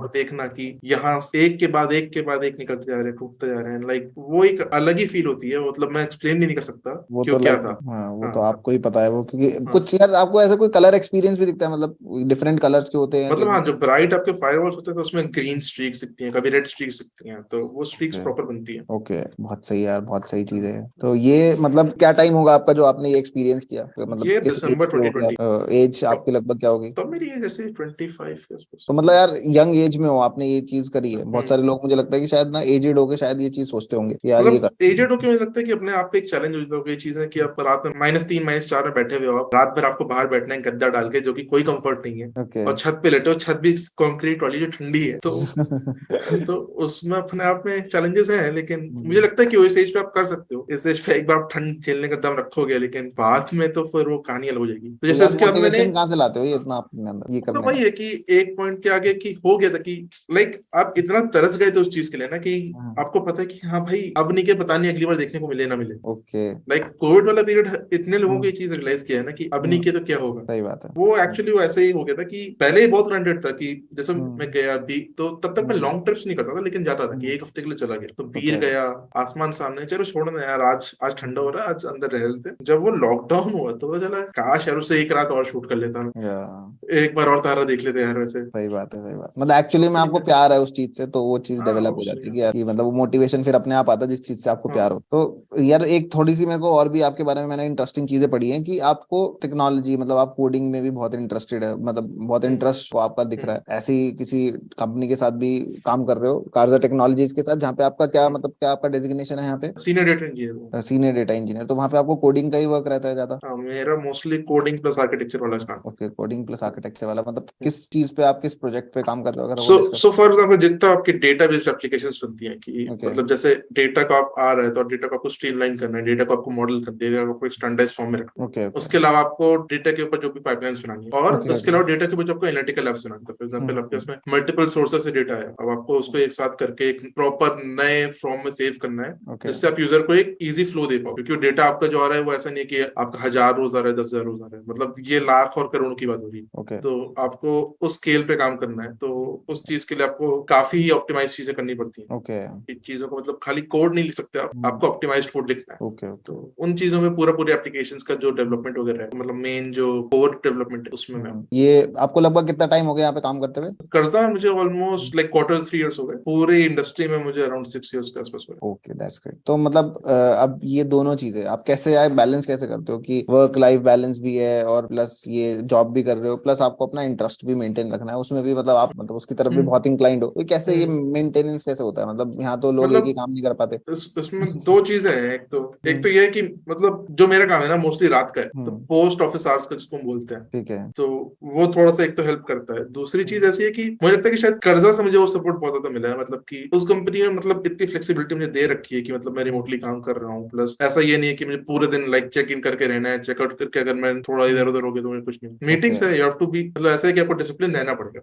और देखना कि यहाँ एक के बाद एक के बाद एक निकलते जा रहे हैं, टूटते जा रहे हैं, लाइक वो एक अलग ही फील होती है, मतलब मैं एक्सप्लेन भी नहीं कर सकता
वो
क्यों
तो
क्या
लाइक,
था।
हाँ वो
हाँ
तो आपको ही पता है वो, क्योंकि
हाँ
कुछ यार आपको ऐसा कोई कलर एक्सपीरियंस भी दिखता है, मतलब डिफरेंट कलर्स के होते हैं
मतलब
चीजें।
हाँ, जो ब्राइट आपके फायरवॉल्स होते हैं तो उसमें ग्रीन स्ट्रीक्स दिखती हैं, कभी रेड स्ट्रीक्स दिखती हैं, तो वो स्ट्रीक्स
ओके।
प्रॉपर बनती हैं।
ओके, बहुत सही यार, बहुत सही चीज है। तो ये मतलब क्या टाइम होगा आपका जो आपने ये एक्सपीरियंस किया, तो मतलब
ये
किस एज
दिसंबर
पे हो
2020।
गया, एज
तब
आपकी लगभग क्या होगी?
तब मेरी एज ऐसे 25 के आसपास।
तो मतलब यार यंग एज में हो आपने ये चीज करी है। बहुत
हम्म।
सारे लोग मुझे लगता है कि शायद ना एजेड होके शायद ये चीज सोचते होंगे कि यार ये
मतलब
कर।
एजेड होके मुझे लगता है कि अपने आप पे एक चैलेंज हो जाता है, ये चीजें कि आप रात में -3 -4 में बैठे हुए हो, आप रात भर आपको बाहर बैठना है गद्दा डाल के, जो कि कोई कंफर्ट नहीं है,
ओके।
और छत पे लेटे हो, छत भी कंक्रीट वाली जो ठंडी है, तो उसमें अपने आप में चैलेंजेस हैं, लेकिन मुझे लगता है कि वो इस एज पे आप कर सकते हो, इस एज पे एक बार आप ठंड झेलने का दम रखोगे, लेकिन बाद में तो फिर वो कहानी अलग हो जाएगी। तो
तो
जैसे
यार
उसके बाद मैंने,
मोटिवेशन कहाँ से लाते हो ये इतना अपने अंदर ये
तो
करने का?
वही है कि एक पॉइंट के आगे कि हो गया था कि लाइक आप इतना तरस गए थे उस चीज के लिए ना, कि
हाँ।
आपको पता है कि हाँ भाई अब नहीं, के पता नहीं अगली बार देखने को मिले ना मिले।
ओके।
लाइक कोविड वाला पीरियड इतने लोगों को
हम्म।
ये चीज रियलाइज किया है ना कि अब नहीं
हम्म,
किया तो क्या होगा।
सही बात है।
वो एक्चुअली वो ऐसे ही हो गया था कि पहले ही बहुत ग्रांटेड था, कि जैसे मैं
हम्म।
गया भी तो तब तक मैं
हम्म।
लॉन्ग ट्रिप्स नहीं करता था, लेकिन जाता था कि
हम्म।
एक हफ्ते के लिए चला गया तो बीर
ओके।
गया, आसमान सामने, चलो छोड़ना यार, आज आज ठंडा हो
हम्म।
रहा है, आज अंदर रह लेते हैं। जब वो लॉकडाउन हुआ तो पता चला काश यार उससे एक रात और शूट कर लेता मैं,
या
एक बार और तारा देख लेते यार वैसे।
सही बात है, सही बात। मतलब
तो
एक्चुअली में
उससे
आपको
दिक्कत है।
प्यार है उस चीज से, तो वो चीज
हाँ
डेवलप हो
ऑब्वियसली।
जाती है कि यार कि मतलब वो मोटिवेशन फिर अपने आप आता है जिस चीज से आपको प्यार
हाँ।
हो। तो यार एक थोड़ी सी मेरे को और भी आपके बारे में मैंने इंटरेस्टिंग चीजें पढ़ी हैं कि आपको टेक्नोलॉजी, मतलब आप कोडिंग में भी बहुत इंटरेस्टेड है, मतलब बहुत
हम्म
इंटरेस्ट आपका दिख रहा
हम्म
है। ऐसी किसी कंपनी के साथ भी काम कर रहे हो, कार्जा टेक्नोलॉजीज के साथ, जहाँ पे आपका क्या मतलब क्या आपका डेजिग्नेशन है यहाँ पे?
Senior data engineer.
Senior data engineer. तो वहाँ पे आपको कोडिंग का ही वर्क रहता है ज्यादा?
हाँ मेरा मोस्टली कोडिंग प्लस आर्किटेक्चर वाला काम।
ओके, कोडिंग प्लस आर्किटेक्चर वाला। मतलब किस चीज पे, आप किस प्रोजेक्ट पे काम कर रहे हो, अगर वो
सो
डिस्कस।
सो फॉर एग्जाम्पल जितना आपकी डेटा बेस्ड एप्लीकेशंस बनती हैं, कि
ओके।
मतलब जैसे डेटा को आप आ रहा है तो डेटा को आपको स्ट्रीमलाइन करना है, डेटा को आपको मॉडल करना है, डेटा को आपको स्टैंडर्डाइज फॉर्म में रखना है।
ओके। ओके।
उसके अलावा आपको डेटा के ऊपर जो भी पाइपलाइंस बनानी है, और
ओके।
उसके
ओके।
अलावा डेटा के ऊपर जो आपको एनालिटिकल एप्स बनाना है। फॉर एग्जाम्पल आपके
हम्म।
उसमें मल्टीपल सोर्सेस से डेटा है, अब आपको उसको एक साथ करके एक प्रॉपर नए फॉर्म में सेव करना है,
ओके।
जिससे आप यूजर को एक इजी फ्लो दे पाओ, क्योंकि डेटा आपका जो आ रहा है वो ऐसा नहीं है कि आपका 1000 रोज आ रहा है, 10,000 रोज आ रहा है, मतलब ये लाख और करोड़ों की बात हो रही है।
ओके।
तो आपको उस स्केल पे काम करना है, तो उस चीज के लिए आपको काफी ऑप्टिमाइज चीजें करनी पड़ती हैं।
ओके।
इन चीजों को मतलब खाली कोड नहीं लिख सकते आप, आपको ऑप्टिमाइज्ड कोड लिखना है।
ओके।
तो
ओके।
उन चीजों में पूरा पूरे एप्लीकेशंस का जो डेवलपमेंट वगैरह है, मतलब मेन जो कोर डेवलपमेंट है उसमें मैं।
ये आपको लगभग कितना टाइम हो गया यहाँ पे काम करते हुए?
कर्जा मुझे ऑलमोस्ट लाइक Q3 years हो गए, पूरे इंडस्ट्री में मुझे अराउंड 6 years के आसपास हुए।
Okay, that's great. तो मतलब अब ये दोनों चीजें आप कैसे यार बैलेंस कैसे करते हो कि वर्क लाइफ बैलेंस भी है और प्लस ये जॉब भी कर रहे हो, प्लस आपको अपना इंटरेस्ट भी मेंटेन रखना है उसमें भी, मतलब आप मतलब उसकी तरफ भी
हम्म
बहुत इंक्लाइंड हो, तो कैसे ये
हम्म
मेंटेनेंस कैसे होता है? मतलब यहाँ तो लोग एक ही
मतलब
काम नहीं कर पाते।
इसमें दो चीजें हैं, एक तो
हम्म।
ये है कि मतलब जो मेरा काम है ना मोस्टली रात का है, तो
हम्म।
पोस्ट ऑफिस आवर्स का जिसको हम बोलते हैं,
ठीक है।
तो वो थोड़ा सा एक तो हेल्प करता है। दूसरी चीज ऐसी है कि मुझे लगता है कि शायद कर्जा से मुझे वो सपोर्ट बहुत ज्यादा मिला है, मतलब कि उस कंपनी में मतलब इतनी फ्लेक्सिबिलिटी मुझे दे रखी है कि मतलब मैं रिमोटली काम कर रहा हूँ, प्लस ऐसा ये नहीं है कि मुझे पूरे दिन लाइक चेक इन करके रहना है, चेकआउट करके अगर मैं थोड़ा इधर उधर हो गया तो मुझे कुछ नहीं।
ओके।
मीटिंग्स है, यू हैव टू बी, मतलब ऐसा है कि आपको डिसिप्लिन रहना पड़ेगा,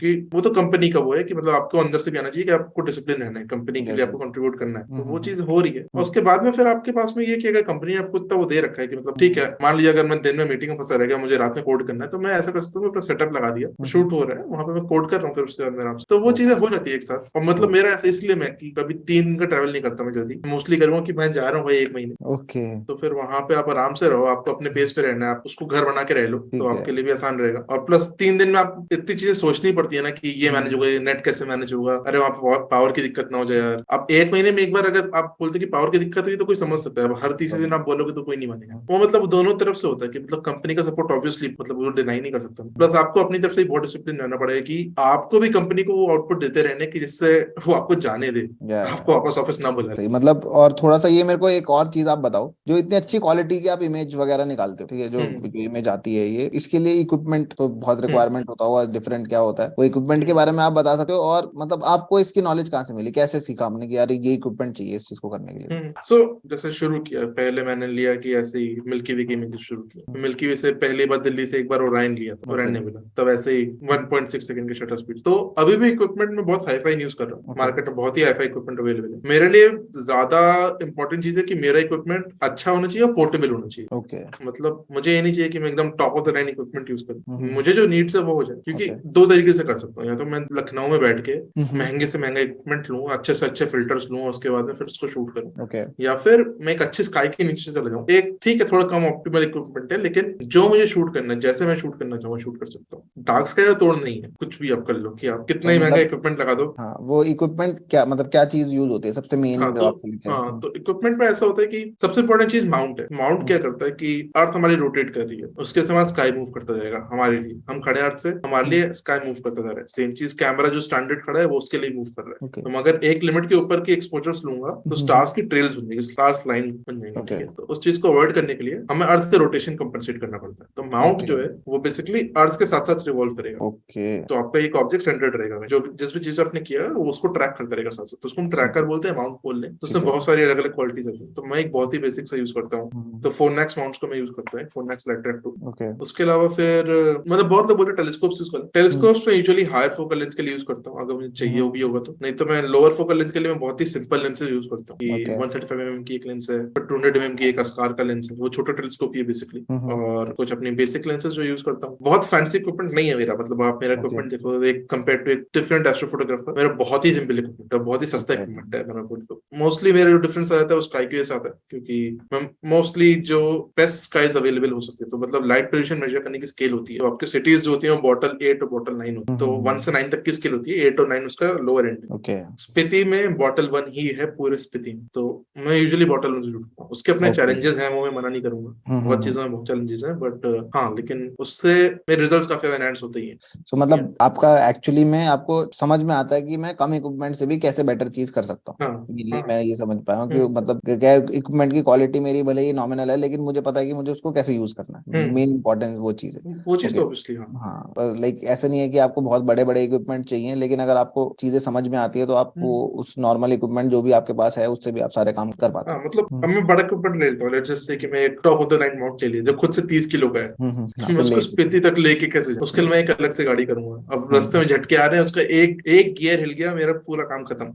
कि वो तो कंपनी का वो है कि मतलब आपको अंदर से भी आना चाहिए कि आपको डिसिप्लिन रहना है, कंपनी के लिए
यस
आपको
यस।
कंट्रीब्यूट करना है, तो वो चीज हो रही है। और उसके बाद में फिर आपके पास में ये कि अगर कंपनी ने आपको इतना वो दे रखा है कि मतलब ठीक है, मान लीजिए अगर मैं दिन में मीटिंग में फंसा रह गया, मुझे रात में कोड करना है, तो मैं ऐसा कर सकता हूँ, अपना सेटअप लगा दिया, शूट हो रहा है वहां पे, मैं कोड कर रहा हूँ, फिर उसके अंदर आराम से, तो वो चीजें हो जाती है एक साथ। और मतलब मेरा ऐसा इसलिए मैं कि कभी 3 दिन का ट्रैवल नहीं करता मैं जल्दी, मोस्टली करूंगा कि मैं जा रहा हूँ भाई 1 महीने,
ओके।
तो फिर वहां पे आप आराम से रहो, आपको अपने पेस पे रहना है, आप उसको घर बना के रह लो तो
ठीक है।
आपके लिए भी आसान रहेगा। और प्लस 3 दिन में आप इतनी चीजें सोचनी पड़ती है ना कि ये मैनेज होगा, ये नेट कैसे मैनेज होगा, अरे वहाँ पे पावर की दिक्कत ना हो जाए यार। अब 1 महीने में एक बार अगर आप बोलते कि पावर की दिक्कत हुई तो कोई समझ सकता है, अब हर तीसरे दिन आप बोलोगे तो कोई नहीं मानेगा। वो मतलब दोनों तरफ से होता है कि मतलब कंपनी का सपोर्ट ऑब्वियसली मतलब वो डिनाई नहीं कर सकता, प्लस आपको अपनी तरफ से बहुत डिसिप्लिन रहना पड़ेगा कि आपको भी कंपनी को वो आउटपुट देते रहने की जिससे वो आपको जाने दे,
या
आपको वापस ऑफिस ना बुलाए।
सही। मतलब और थोड़ा सा ये मेरे को एक और चीज आप बताओ, जो इतनी अच्छी क्वालिटी की आप इमेज वगैरह निकालते हो, ठीक है, जो
हम्म
इमेज आती है ये, इसके लिए इक्विपमेंट तो बहुत
हम्म
रिक्वायरमेंट होता होगा, डिफरेंट क्या होता है वो इक्विपमेंट के
हम्म
बारे में आप बता सकते हो? और मतलब आपको इसकी नॉलेज कहाँ से मिली, कैसे सीखा आपने कि यार ये इक्विपमेंट चाहिए इस चीज को करने के लिए?
सो जैसे शुरू किया, पहले मैंने लिया कि ऐसे ही मिल्की वे की इमेजेस शुरू किया, मिल्की वे से पहली बार दिल्ली से एक बार ओरायन लिया था, ओरायन
ओके।
ने मिला तब ऐसे ही 1.6 सेकंड की शटर स्पीड। तो अभी भी इक्विपमेंट में बहुत हाई फाई यूज कर रहा हूँ,
ओके।
मार्केट में बहुत ही हाई फाई इक्विपमेंट अवेलेबल है। मेरे लिए ज्यादा इंपॉर्टेंट चीज है कि मेरा इक्विपमेंट अच्छा होना चाहिए और पोर्टेबल होना चाहिए,
ओके।
मतलब मुझे ये नहीं चाहिए कि मैं एकदम top of the line equipment use करूँ,
हम्म।
मुझे जो नीड्स है वो हो जाए, क्योंकि
ओके।
दो तरीके से कर सकता हूँ, या तो मैं लखनऊ में बैठ के महंगे से महंगा इक्विपमेंट लूं, अच्छे से अच्छे फिल्टर्स लूं, उसके बाद में फिर उसको शूट करूं।
ओके।
या फिर मैं एक अच्छी स्काई के नीचे चले जाऊं, एक ठीक है थोड़ा कम ऑप्टिमल इक्विपमेंट है, लेकिन जो मुझे शूट करना है, जैसे मैं शूट करना चाहूँ शूट कर सकता हूँ। डार्क स्काई का तोड़ नहीं है, कुछ भी आप कर लो कि आप कितना
तो
ही महंगा
मतलब
इक्विपमेंट लगा दो।
हाँ, वो इक्विपमेंट क्या मतलब क्या चीज यूज होती है सबसे मेन जो आपके लिए?
हाँ तो इक्विपमेंट में ऐसा होता है कि सबसे इंपॉर्टेंट चीज माउंट है। माउंट क्या करता है कि अर्थ हमारी रोटेट कर रही है, उसके समान स्काई मूव करता जाएगा हमारे लिए। हम खड़े अर्थ पे, हमारे लिए स्काई मूव करता जा रहा है। सेम चीज कैमरा जो स्टैंडर्ड खड़ा है वो उसके लिए मूव कर रहा है।
ओके।
तो अगर एक लिमिट के ऊपर की एक्सपोजर्स लूंगा तो स्टार्स की ट्रेल्स बन जाएगी, स्टार्स लाइन बन जाएंगे, ठीक है। तो उस चीज को अवॉइड करने के लिए हमें अर्थ के रोटेशन कंपनसेट करना पड़ता है। तो माउंट जो है वो बेसिकली अर्थ के साथ साथ रिवॉल्व करेगा।
ओके।
तो आपका एक ऑब्जेक्ट सेंटर्ड रहेगा, जो जिस भी चीज आपने किया वो उसको ट्रैक करता रहेगा साथ साथ। तो उसको हम ट्रैकर बोलते हैं, माउंट बोल लें। तो उसमें बहुत सारी अलग अलग क्वालिटीज होती है। तो मैं एक बहुत ही बेसिक सा यूज करता हूँ, तो फोरनैक्स माउंट्स को मैं यूज करता हूँ, फोरनैक्स लाइट्रेक 2।
ओके।
उसके अलावा फिर मतलब बहुत लोग बोलते हैं टेलीस्कोप्स यूज करते हैं। टेलीस्कोप्स में यूजुअली हायर फोकल लेंथ के लिए यूज करता हूँ, अगर मुझे चाहिए भी होगा तो। नहीं तो मैं लोअर फोकल लेंथ के लिए मैं बहुत ही सिंपल लेंसेज यूज करता हूँ कि 135 mm की एक लेंस है, 200 mm की एक अस्कार का लेंस है, वो छोटा टेलीस्कोप ही है बेसिकली। और कुछ अपनी बेसिक लेंसेज जो यूज करता हूँ। बहुत फैंसी इक्विपमेंट नहीं है मेरा, मतलब आप मेरा इक्विपमेंट देखो एक कंपेयर टू एक डिफरेंट एस्ट्रोफोटोग्राफर, मेरा बहुत ही सिंपल इक्विपमेंट है, बहुत ही सस्ता इक्विपमेंट है। मैं बोलूँ तो मोस्टली मेरा जो डिफरेंस आता है वो स्काई के साथ है, क्योंकि मोस्टली जो बेस्ट स्काइज अवेलेबल हो सकती है। तो मतलब लाइट पोल्यूशन मेजर करने की स्केल होती है, तो आपके सिटीज जो होती है बॉटल 8 और बॉटल 9 होती है। तो 1 से 9 तक की स्केल होती है, 8 और 9 उसका लोअर एंड।
ओके।
स्पीति में बॉटल 1 ही है पूरे स्पीति में, तो मैं यूजुअली बॉटल 1 से जुड़ता हूँ। उसके अपने चैलेंजेस हैं, वो मैं मना नहीं करूंगा, बहुत चीजों में बहुत चैलेंजेस हैं, बट हाँ, लेकिन उससे मेरे रिजल्ट्स काफी एनहांस होते ही हैं।
सो मतलब आपका एक्चुअली में आपको समझ में आता है कि मैं कम इक्विपमेंट से भी कैसे बेटर चीज कर सकता हूँ।
हाँ
मैं ये समझ पाया हूँ कि मतलब क्या इक्विपमेंट की क्वालिटी मेरी भले ही नॉमिनल है, लेकिन मुझे पता है कि मुझे उसको कैसे यूज करना है। मेन इंपॉर्टेंस वो चीज है।
वो चीज
ओके।
तो ऑब्वियसली हाँ।
हाँ, पर लाइक ऐसा नहीं है कि आपको बहुत बड़े बड़े इक्विपमेंट चाहिए, लेकिन अगर आपको चीजें समझ में आती है तो आप वो उस नॉर्मल इक्विपमेंट जो भी आपके पास है उससे भी आप सारे काम कर पाते
हाँ,
हैं।
मतलब अब मैं बड़ा इक्विपमेंट ले लेता हूँ, लेट्स जस्ट से कि मैं एक top of the line mount ले लिया जो खुद से 30 किलो का है। तो मैं
फिर
उसको
ले
स्पीति तक लेके कैसे जाऊँ? उसके लिए मैं एक अलग से गाड़ी करूंगा। अब रास्ते में झटके आ रहे हैं, उसका एक एक गियर हिल गया, मेरा पूरा काम खत्म।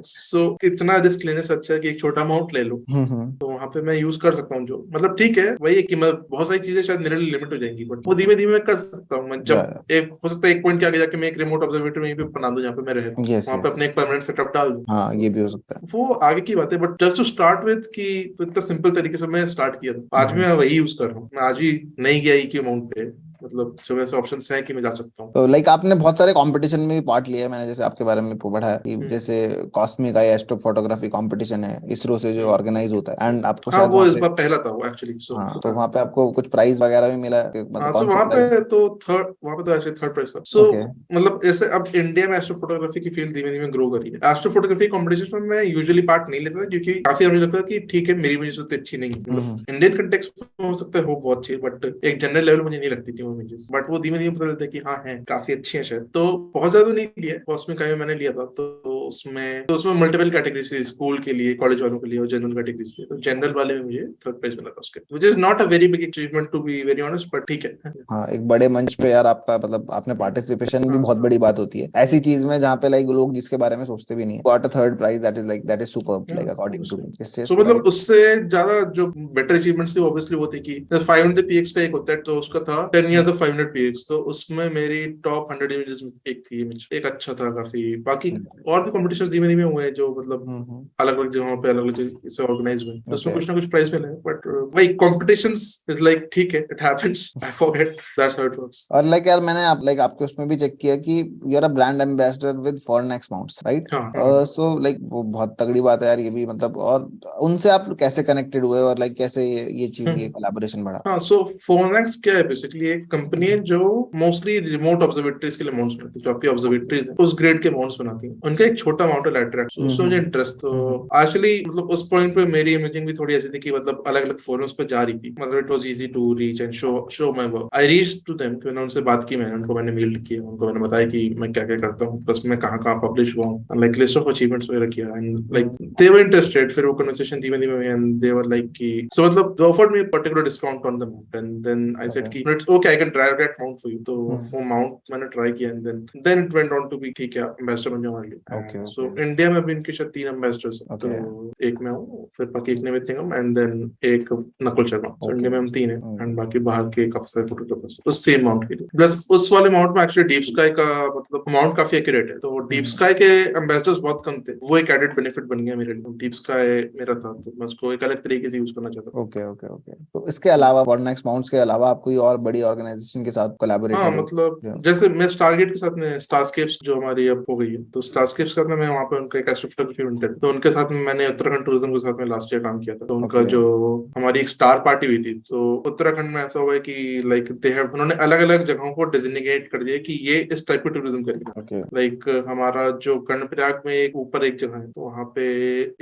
सो इतना रिस्क लेने से अच्छा है कि एक छोटा अमाउंट ले लो। तो वहां पे मैं यूज कर सकता हूँ, जो मतलब ठीक है वही है कि मैं बहुत सारी चीजें शायद मेरे लिए लिमिट हो जाएंगी, बट वो धीमे धीमे कर सकता हूँ मैं। जब एक हो सकता है एक पॉइंट के आगे जाके मैं एक रिमोट ऑब्जर्वेटरी वहीं पे बना दूं जहाँ पे मैं रह,
यस,
वहां पे
यस।
अपने एक परमानेंट सेटअप डाल दूं।
हाँ, ये भी हो सकता है।
वो आगे की बात है, but just to start with कि तो इतना सिंपल तरीके से मैं स्टार्ट किया था। आज भी मैं वही यूज कर रहा हूँ। मैं आज ही नहीं गया EQ अमाउंट पे, मतलब जो ऐसे ऑप्शन है कि मैं जा सकता हूँ।
तो लाइक आपने बहुत सारे कंपटीशन में भी पार्ट लिया है, मैंने जैसे आपके बारे में पढ़ा है कि जैसे कॉस्मिक आई एस्ट्रो फोटोग्राफी कंपटीशन है इसरो से जो ऑर्गेनाइज होता है, एंड आपको
हाँ
शायद
वो
वहाँ
इस
पे
बार पहला था वो एक्चुअली।
हाँ, तो वहाँ पे आपको कुछ प्राइज वगैरह भी मिला है? मतलब
हाँ सो
कौन सा
वहां
प्राइज?
पे तो थर्ड, वहां पे तो एक्चुअली थर्ड प्राइज था। So
okay.
मतलब ऐसे अब इंडिया में एस्ट्रो फोटोग्राफी की फील्ड धीमे धीमे ग्रो कर रही है। एस्ट्रो फोटोग्राफी कॉम्पिटिशन में मैं यूजुअली पार्ट नहीं लेता था, क्योंकि काफी मुझे लगता था कि ठीक है मेरी इमेजेस उतनी अच्छी नहीं है। मतलब इंडियन कंटेक्स्ट में हो सकता है हो बहुत अच्छी, बट एक जनरल लेवल मुझे नहीं लगती थी वो इमेजेस। बट वो धीमे धीमे पता चलता है कि हाँ है काफी अच्छी है शायद। तो बहुत ज्यादा नहीं लिया, कॉस्मिक आई मैंने लिया था। तो उसमें मल्टीपल कैटेगरीज थी, स्कूल के लिए, कॉलेज वालों के लिए, और जनरल कैटेगरीज थी। तो जनरल वाले में मुझे थर्ड प्राइज मिला था उसके, which is not a very big achievement to be very honest, but ठीक है।
हाँ, एक बड़े मंच पे यार आपका मतलब आपने पार्टिसिपेशन भी बहुत बड़ी बात होती है ऐसी चीज में जहाँ पे लाइक लोग जिसके बारे में सोचते भी नहीं। Got a third prize, that is superb like according to me.
So मतलब उससे ज्यादा जो बेटर अचीवमेंट्स थी ऑब्वियसली वो थी कि 500 पीएक्स का एक होता है, तो उसका था 10 इयर्स ऑफ 500 पीएक्स। तो उसमें मेरी टॉप 100 इमेजेस में एक थी इमेज, एक अच्छा था काफी। बाकी और भी कॉम्पिटिशन धीमे धीमे हुए हैं जो मतलब अलग अलग जगहों पे अलग अलग से ऑर्गेनाइज हुए, तो उसमें कुछ ना कुछ प्राइज मिले। बट भाई कॉम्पिटिशंस इज लाइक ठीक है, it happens, I forget, that's how it works.
और लाइक यार मैंने आपके उसमें भी चेक किया कि you are a brand ambassador with Fornex mounts, right? So like वो बहुत तगड़ी बात है यार ये भी, मतलब और उनसे आप कैसे कनेक्टेड हुए और लाइक कैसे ये चीज, ये कोलैबोरेशन बढ़ा?
हाँ सो फोरनेक्स क्या है, बेसिकली एक कंपनी है जो मोस्टली रिमोट ऑब्जर्वेटरीज के लिए माउंट्स बनाती है। जो आपकी ऑब्जर्वेटरीज है उस ग्रेड के माउंट्स बनाती है। उनका एक छोटा माउंट है लाइट्रेक्स, उससे मुझे इंटरेस्ट। तो एक्चुअली मतलब उस पॉइंट पे मेरी इमेजिंग भी थोड़ी ऐसी थी कि मतलब अलग अलग फोरम्स पे जा रही थी, मतलब it was easy to reach and show my work. I reach to them, मैंने उनसे बात की, मैंने मेल किया, उनको मैंने बताया कि मैं क्या क्या करता हूँ, प्लस मैं कहाँ कहाँ पब्लिश हुआ हूँ, लाइक लिस्ट ऑफ अचीवमेंट्स वगैरह किया, and like they were interested. फिर वो कन्वर्सेशन धीमे धीमे हुई एंड दे वर लाइक कि सो मतलब they offered me particular discount on the mount, and then I said कि it's okay, I can try that mount for you. तो वो माउंट मैंने ट्राई किया, and then it went on to be ठीक है ambassador बन जाओ हमारे लिए।
ओके,
सो इंडिया में भी इनके शायद 3 एम्बेसडर्स हैं, तो एक मैं हूँ, फिर बाकी एक निमित निगम एंड देन एक नकुल शर्मा। तो इंडिया में हम 3 हैं एंड बाकी बाहर के काफी सारे फोटोग्राफर्स उस सेम माउंट के लिए। प्लस उस वाले माउंट में एक्चुअली डीप स्काई का मतलब माउंट काफी एक्यूरेट है, तो डीप स्काई के एम्बेसडर्स बहुत कम थे, वो एक एडेड बेनिफिट बन गया मेरे लिए। डीप स्काई मेरा था तो मैं उसको एक अलग तरीके से यूज करना चाहता हूँ।
ओके। तो इसके अलावा Vortex माउंट्स के अलावा आप कोई और बड़ी ऑर्गेनाइजेशन के साथ कोलैबोरेटेड?
हाँ मतलब जैसे मैं स्टारगेट के साथ में स्टारस्केप्स जो हमारी अब हो गई है, तो स्टारस्केप्स के साथ में मैं वहाँ पे उनका एक एस्ट्रोफोटोग्राफी यूनिट है, तो उनके साथ में मैंने उत्तराखंड टूरिज्म के साथ में लास्ट ईयर काम किया था। तो उनका जो हमारी एक स्टार पार्टी हुई थी, तो उत्तराखंड में ऐसा हुआ है कि लाइक दे हैव उन्होंने अलग अलग जगहों को डेजिग्नेट कर दिया कि ये इस टाइप के टूरिज्म करेगा। लाइक हमारा जो कर्णप्रयाग में एक ऊपर एक जगह है, तो वहाँ पे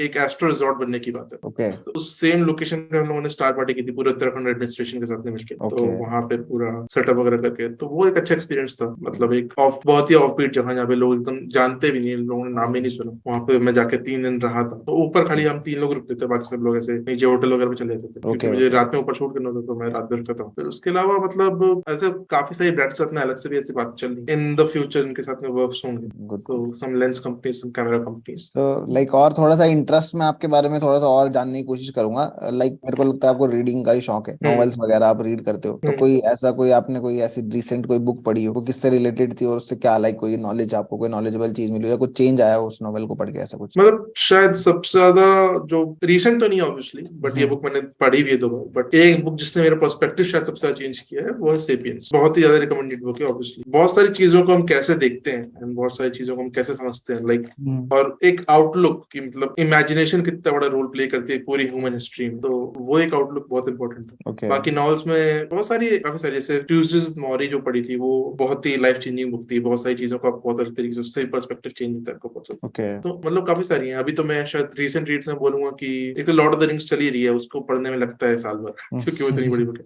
एक एस्ट्रो रिजॉर्ट बनने की बात है। तो उस सेम लोकेशन पे हम लोगों ने स्टार पार्टी की थी पूरे उत्तराखंड एडमिनिस्ट्रेशन के साथ में मिलकर, तो वहाँ पे पूरा सेटअप वगैरह करके, तो वो एक अच्छा एक्सपीरियंस था। मतलब एक बहुत ही ऑफ बीट जगह जहाँ पे लोग एकदम जानते भी नहीं, लोगों ने नाम ही नहीं सुना, वहाँ पे मैं जाके 3 दिन रहा था। तो ऊपर खाली हम 3 लोग रुकते थे, बाकी सब लोग ऐसे नीचे होटल वगैरह पे चले जाते थे, क्योंकि मुझे रात में ऊपर शूट करना होता, तो मैं रात भर करता हूँ। फिर उसके अलावा मतलब ऐसे काफी सारी ब्रांड्स अपने अलग से भी ऐसी बात चल रही इन द फ्यूचर, इनके साथ में वर्क्स होंगे, तो सम लेंस कंपनीज, सम कैमरा कंपनीज।
तो लाइक और थोड़ा सा इंटरेस्ट में आपके बारे में थोड़ा सा और जानने की कोशिश करूंगा। लाइक मेरे को लगता है आपको रीडिंग का ही शौक है, नॉवेल्स वगैरह आप रीड करते हो, तो कोई आपने कोई ऐसी रिसेंट कोई बुक पढ़ी हो, किससे रिलेटेड थी और उससे क्या लाइक कोई नॉलेज, आपको कोई नॉलेजेबल चीज मिली या कुछ चेंज आया उस नॉवेल को पढ़ के, ऐसा कुछ?
मतलब शायद सबसे ज्यादा जो रीसेंट तो नहीं ऑब्वियसली, बट ये बुक मैंने पढ़ी भी है 2 बार, बट एक बुक जिसने मेरा पर्सपेक्टिव शायद सबसे ज्यादा चेंज किया है वो है सेपियंस। बहुत ही ज्यादा रिकमेंडेड बुक है ऑब्वियसली। बहुत सारी चीजों को हम कैसे देखते हैं एंड बहुत सारी चीजों को हम कैसे समझते हैं, लाइक और एक आउटलुक की मतलब इमेजिनेशन कितना बड़ा रोल प्ले करती है पूरी ह्यूमन हिस्ट्री में, तो वो एक आउटलुक बहुत इंपॉर्टेंट है। बाकी नॉवेल्स में बहुत सारी काफी सारी, जैसे ट्यूसडेज मॉरी जो पढ़ी थी वो बहुत ही लाइफ चेंजिंग बुक थी, बहुत सारी चीजों को आप बहुत अलग तरीके से उससे पर्सपेक्टिव चेंज होता है आपको। तो मतलब काफी सारी हैं। अभी तो मैं शायद रीसेंट रीड्स में बोलूंगा कि एक तो लॉर्ड ऑफ द रिंग्स चली रही है, उसको पढ़ने में लगता है साल भर, क्योंकि वो इतनी बड़ी बुक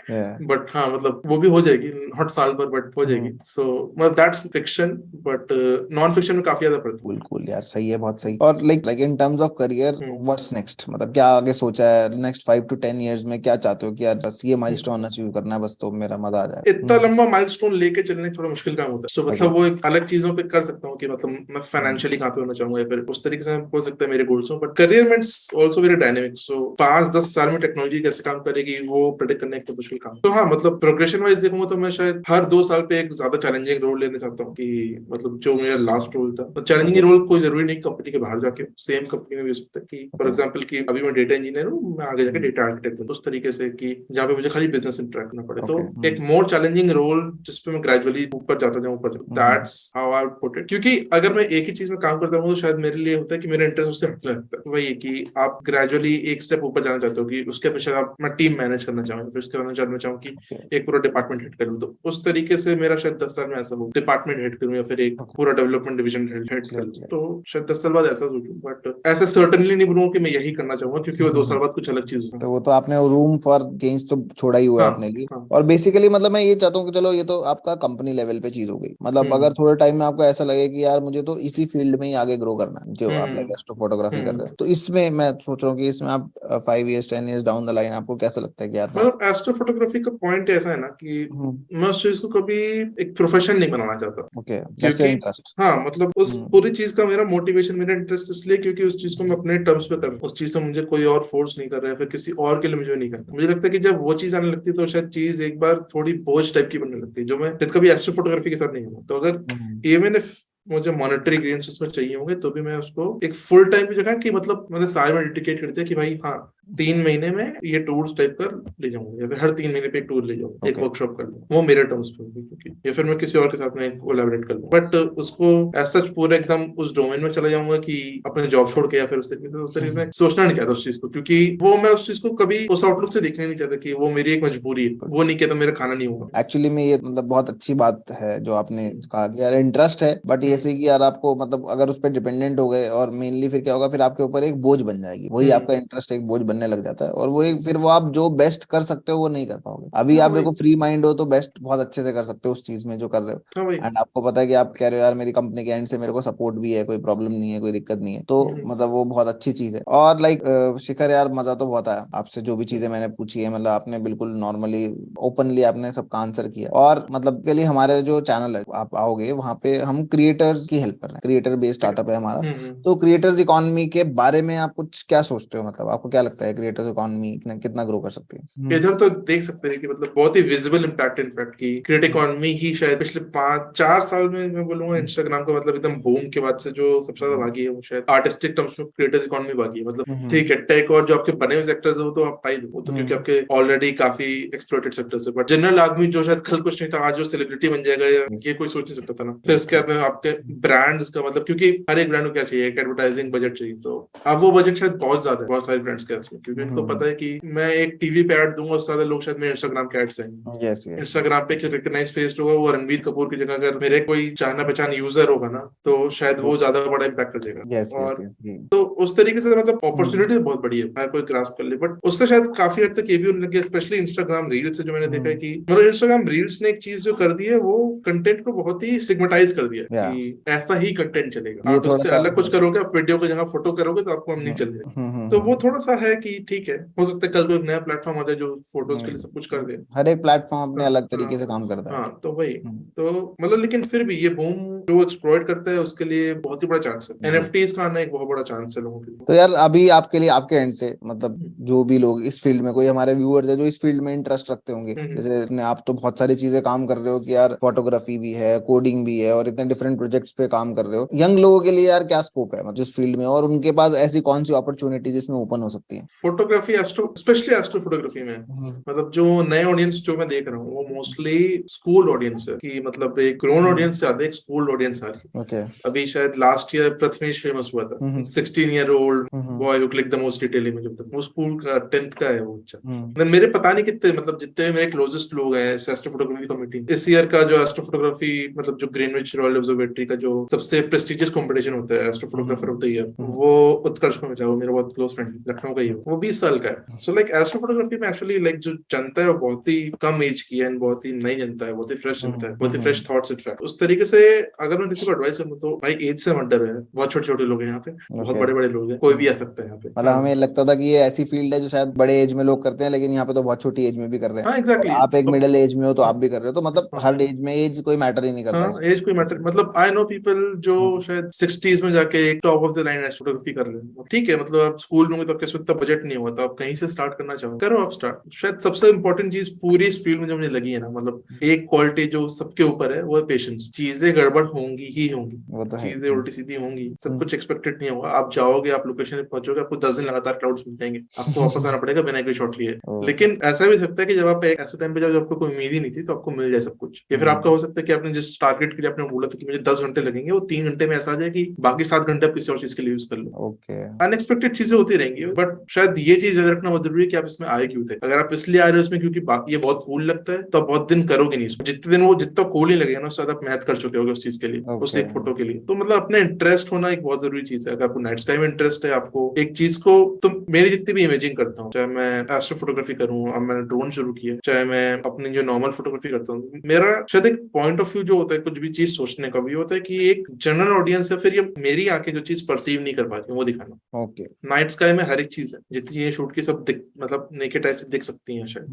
है। बट हाँ मतलब वो भी हो जाएगी, नॉट साल भर बट हो जाएगी। सो मतलब that's fiction, but non fiction में काफी ज्यादा पढ़ती है।
बिल्कुल यार, सही है, बहुत सही। और like in terms of career, what's next, मतलब क्या आगे सोचा है नेक्स्ट 5 to 10 years में? क्या चाहते हो कि यार बस ये माइलस्टोन अचीव करना है, बस तो मेरा मजा आ जाए?
इतना लंबा माइलस्टोन लेके चलने थोड़ा मुश्किल काम होता है, तो मतलब वो एक अलग चीजों पे कर सकता हूँ कि मतलब मैं फाइनेंशियली कहाँ पे होना चाहूंगा या फिर उस तरीके से हो सकता है मेरे गोल्स हो, बट करियर में इट्स आल्सो वेरी डायनेमिक। सो 5-10 साल में टेक्नोलॉजी कैसे काम करेगी वो प्रेडिक्ट करने एक मुश्किल काम। तो हाँ मतलब प्रोग्रेशन वाइज देखूंगा तो मैं शायद हर 2 साल पे एक ज्यादा चैलेंजिंग रोल लेना चाहता हूँ, कि मतलब जो मेरा लास्ट रोल था, तो चैलेंजिंग रोल कोई जरूरी नहीं कंपनी के बाहर जाके, सेम कंपनी में भी हो सकता है कि फॉर एग्जाम्पल की अभी मैं डेटा इंजीनियर हूँ, मैं आगे जाके डेटा आर्किटेक्ट हूँ, उस तरीके से कि जहाँ पे मुझे खाली बिजनेस इंटरेक्ट करना पड़े। तो एक मोर चैलेंजिंग रोल जिसपे मैं ग्रेजुअली ऊपर जाता जाऊँ, that's how I would put it. क्योंकि अगर मैं एक ही चीज में काम करता हूँ तो शायद मेरे लिए होता है कि मेरा इंटरेस्ट उससे हटने लगता है। वही कि आप ग्रेजुअली एक स्टेप ऊपर जाना चाहते हो कि उसके पीछे आप मैं टीम मैनेज करना चाहूँ, फिर उसके बाद मैं चाहूँ कि एक पूरा डिपार्टमेंट हेड करूँ, तो उस तरीके से मेरा शायद 10 साल में ऐसा हो, डिपार्टमेंट हेड करूँ या फिर एक पूरा डेवलपमेंट डिवीजन हेड करूँ, तो शायद 10 साल बाद ऐसा सोचूं। बट ऐसा सर्टेनली नहीं बोलूंगा कि मैं यही करना चाहूंगा, क्योंकि वो 2 साल बाद कुछ अलग चीज होगा।
तो वो तो आपने रूम फॉर चेंज तो छोड़ा ही हुआ है अपने लिए। और बेसिकली मतलब मैं ये चाहता हूँ कि चलो ये तो आपका कंपनी लेवल पे चीज हो गई, मतलब अगर थोड़े टाइम में आपको ऐसा लगे कि यार मुझे तो इसी फील्ड में ही आगे ग्रो करना है, जो आप लाइक एस्ट्रो फोटोग्राफी कर रहे हो, तो इसमें मैं सोच रहा हूँ कि इसमें आप 5 years 10 years down the line आपको कैसा लगता है कि यार
मतलब एस्ट्रो फोटोग्राफी का पॉइंट ऐसा है ना कि मैं उस चीज को कभी एक प्रोफेशन नहीं बनाना चाहता। क्योंकि
इंटरेस्ट,
हाँ मतलब उस पूरी चीज का मेरा मोटिवेशन, मेरा इंटरेस्ट इसलिए क्योंकि उस चीज को मैं अपने टर्म्स पे कर, उस चीज से मुझे कोई और फोर्स नहीं कर रहा है, फिर किसी और के लिए मुझे नहीं करना। मुझे लगता है कि जब वो चीज आने लगती है तो शायद चीज एक बार थोड़ी बोझ टाइप की बनने लगती है, जो मैं कभी एस्ट्रो फोटोग्राफी के साथ नहीं हूँ। तो अगर इवन इफ मुझे मॉनेटरी गेन्स उसमें चाहिए होंगे तो भी मैं उसको एक फुल टाइम की जगह कि मतलब मैंने साल में डेडिकेट कर दिया कि भाई हाँ 3 महीने में ये टूर्स टाइप कर ले जाऊंगा, या फिर हर 3 महीने पे एक टूर ले जाऊंगा, एक वर्कशॉप कर लूँ, वो मेरे टर्म्स पे होगी, क्योंकि या फिर मैं किसी और के साथ में कोलैबोरेट कर लूँ। बट उसको ऐसा पूरा एकदम उस डोमेन में चला जाऊंगा कि अपने जॉब छोड़ के या फिर उस तरीके से सोचना नहीं चाहता उस चीज को, क्योंकि वो मैं उस चीज को कभी उस आउटलुक से देखने नहीं चाहता कि वो मेरी एक मजबूरी है, वो नहीं किया तो मेरा खाना नहीं होगा।
एक्चुअली में ये मतलब बहुत अच्छी बात है जो आपने कहा कि यार इंटरेस्ट है, बट ऐसे कि यार आपको मतलब अगर उस पर डिपेंडेंट हो गए और मेनली फिर क्या होगा, फिर आपके ऊपर एक बोझ बन जाएगी, वही आपका इंटरेस्ट एक बोझ बनने बनने लग जाता है, और वो एक फिर वो आप जो बेस्ट कर सकते हो वो नहीं कर पाओगे। अभी आप देखो फ्री माइंड हो तो बेस्ट बहुत अच्छे से कर सकते हो उस चीज में जो कर रहे हो, एंड आपको पता है कि आप कह रहे हो यार मेरी कंपनी के एंड से मेरे को सपोर्ट भी है, कोई प्रॉब्लम नहीं है, कोई दिक्कत नहीं है, तो मतलब वो बहुत अच्छी चीज है। और लाइक शिखर यार मजा तो बहुत आया आपसे, जो भी चीजें मैंने पूछी है मतलब आपने बिल्कुल नॉर्मली ओपनली आपने सबका आंसर किया। और मतलब के लिए हमारे जो चैनल है आप आओगे वहाँ पे हम क्रिएटर्स की हेल्प कर रहे हैं, क्रिएटर बेस्ड स्टार्टअप है हमारा। तो क्रिएटर्स इकोनॉमी के बारे में आप कुछ क्या सोचते हो, मतलब आपको क्या लगता है क्रिएटर्स इकोनॉमी कितना ग्रो कर सकती है?
इधर तो देख सकते हैं कि मतलब बहुत ही विजिबल इम्पैक्ट इनफैक्ट की क्रिएटिव इकोनॉमी ही शायद पिछले 5-4 साल में मैं बोलूंगा इंस्टाग्राम का मतलब एकदम बूम के बाद से जो सबसे ज्यादा भागी है वो शायद आर्टिस्टिक टर्म्स में क्रिएटर्स इकोनॉमी भागी है। मतलब ठीक है टेक और जो आपके बने हुए सेक्टर्स है वो तो आप पाई दो, वो तो क्योंकि आपके ऑलरेडी काफी एक्सप्लॉइटेड सेक्टर्स है, बट जनरल आदमी जो शायद कल कुछ नहीं था आज जो सेलिब्रिटी बन जाएगा ये कोई सोच नहीं सकता था ना। फिर इसके बाद में आपके ब्रांड्स का मतलब क्योंकि हर एक ब्रांड को क्या चाहिए, एक एडवर्टाइजिंग बजट चाहिए, तो अब वो बजट शायद बहुत ज्यादा है बहुत सारे ब्रांड्स के इसमें, क्योंकि उनको पता है कि मैं एक टीवी पे ऐड दूंगा उससे ज्यादा लोग शायद मेरे इंस्टाग्राम के एड से इंस्टाग्राम पे रिकॉग्नाइज फेस होगा वो रणबीर कपूर की जगह अगर मेरे कोई जाना पहचान यूजर होगा ना तो शायद वो ज्यादा बड़ा इम्पैक्ट कर देगा। और तो उस तरीके से मतलब अपॉर्चुनिटी बहुत बड़ी है, हर कोई ग्रास्प कर ले, बट उससे शायद काफी हद तक ये भी होने लगे स्पेशली इंस्टाग्राम रील्स से जो मैंने देखा है कि मतलब इंस्टाग्राम रील्स ने एक चीज जो कर दी है वो कंटेंट को बहुत ही स्टिग्मेटाइज कर दिया कि ऐसा ही कंटेंट चलेगा, आप इससे अलग कुछ करोगे, आप वीडियो की जगह फोटो करोगे तो आपको हम नहीं चलेगा। तो वो थोड़ा सा है कि ठीक है हो सकता है कल को एक नया प्लेटफॉर्म आ जाए जो फोटोज के लिए सब कुछ कर दे,
हर एक प्लेटफॉर्म अपने अलग तरीके से काम करता है।
हाँ तो वही तो मतलब लेकिन फिर भी ये बूम जो एक्सप्लॉइट करता है उसके लिए बहुत ही बड़ा चांस है, एनएफटीज का आना एक बहुत बड़ा चांस है लोगों के लिए।
तो यार अभी आपके लिए आपके एंड से मतलब जो भी लोग इस फील्ड में, कोई हमारे व्यूअर्स है जो इस फील्ड में इंटरेस्ट रखते होंगे, जैसे आप तो बहुत सारी चीजें काम कर रहे हो कि यार फोटोग्राफी भी है, कोडिंग भी है, और इतने डिफरेंट प्रोजेक्ट्स पे काम कर रहे हो, यंग लोगों के लिए यार क्या स्कोप है मतलब जिस फील्ड में, और उनके पास ऐसी कौन सी अपॉर्चुनिटी जिसमें ओपन हो सकती है?
Photography astro specially astro photography में मतलब जो नए ऑडियंस जो मैं देख रहा हूँ वो मोस्टली स्कूल ऑडियंस है, कि मतलब एक ग्रोन ऑडियंस से ज्यादा एक स्कूल ऑडियंस आ रही है। अभी शायद लास्ट ईयर प्रथमेश फेमस हुआ था, 16-year-old boy who click the most detail image of the, वो स्कूल का 10th का है वो बच्चा। मेरे पता नहीं कितने मतलब जितने मेरे क्लोजेस्ट लोग हैं एस्ट्रो फोटोग्राफी कमिटी, इस ईयर का जो एस्ट्रो फोटोग्राफी मतलब जो ग्रीनविच रॉयल ऑब्जर्वेटरी का जो सबसे प्रेस्टिजियस कॉम्पिटिशन होता है astro photographer of the year, वो उत्कर्ष को मिला, वो मेरा बहुत क्लोज फ्रेंड लखनऊ का ही है, वो 20 साल का है। सो लाइक एस्ट्रो फोटोग्राफी में एक्चुअली लाइक जो जनता है वो बहुत ही कम एज की है, बहुत ही नई जनता है, बहुत ही फ्रेश जनता है, बहुत ही फ्रेश थॉट्स इनफैक्ट। उस तरीके से अगर मैं किसी को एडवाइस करूँ तो भाई एज से मत डरो है, बहुत छोटे छोटे लोग हैं यहाँ पे, बहुत बड़े बड़े लोग हैं, कोई भी आ सकता है यहाँ पे।
मतलब हमें लगता था कि ये ऐसी फील्ड है जो शायद बड़े एज में लोग करते हैं, लेकिन यहाँ पे तो बहुत छोटी एज में भी कर रहे हैं।
हाँ एग्जैक्टली,
आप एक मिडिल एज में हो तो आप भी कर रहे हो, तो मतलब हर एज में एज कोई मैटर ही नहीं करता।
हाँ एज कोई मैटर मतलब आई नो पीपल जो शायद 60s में जाके एक top of the line photography कर रहे हैं, ठीक है मतलब आप स्कूल में तो आपके इतना बजट नहीं हुआ तो आप कहीं से स्टार्ट करना चाहो करो आप स्टार्ट। शायद सबसे इंपॉर्टेंट चीज पूरी इस फील्ड में जो मुझे लगी है ना मतलब एक क्वालिटी जो सबके ऊपर है वो है पेशेंस। चीजें गड़बड़ होंगी ही होंगी, चीजें उल्टी सीधी होंगी, सब कुछ एक्सपेक्टेड नहीं होगा। आप जाओगे आप लोकेशन पे पहुंचोगे आपको 10 दिन लगातार क्लाउड्स मिल जाएंगे, आपको वापस आना पड़ेगा बिना कोई शॉट लिए। लेकिन ऐसा भी सकता है कि जब आप एक ऐसे टाइम पे जब आपको कोई उम्मीद ही नहीं थी तो आपको मिल जाए सब कुछ, या फिर आपका हो सकता है कि आपने जिस टारगेट के लिए आपने बोला था कि मुझे 10 घंटे लगेंगे वो 3 घंटे में ऐसा आ जाए कि बाकी 7 घंटे आप किसी और चीज के लिए यूज कर लो। अनएक्सपेक्टेड चीजें होती रहेंगी, बट शायद ये चीज याद रखना बहुत जरूरी है कि आप इसमें आए क्यों थे। अगर आप इसलिए आ रहे हो इसमें क्योंकि बाकी ये बहुत कूल लगता है तो आप बहुत दिन करोगे नहीं इसको, जितने दिन वो जितना कूल ही लगेगा ना उससे ज्यादा आप मेहनत कर चुके होगे उस चीज के लिए, उस एक फोटो के लिए। तो मतलब अपने इंटरेस्ट होना एक बहुत जरूरी चीज है। अगर आपको नाइट टाइम इंटरेस्ट है आपको एक चीज को, तो मेरी जितनी भी इमेजिंग करता हूँ, चाहे मैं एस्ट्रो फोटोग्राफी करूँ, अब मैंने ड्रोन शुरू किया, चाहे मैं अपनी जो नॉर्मल फोटोग्राफी करता हूँ, मेरा शायद एक पॉइंट ऑफ व्यू जो होता है कुछ भी चीज सोचने का भी होता है कि एक जनरल ऑडियंस है फिर ये मेरी आंखें जो चीज परसीव नहीं कर पाती वो दिखाना। नाइट स्काई में हर एक चीज है, जितनी चीजें शूट की सब मतलब नेकेड आई से दिख सकती हैं शायद,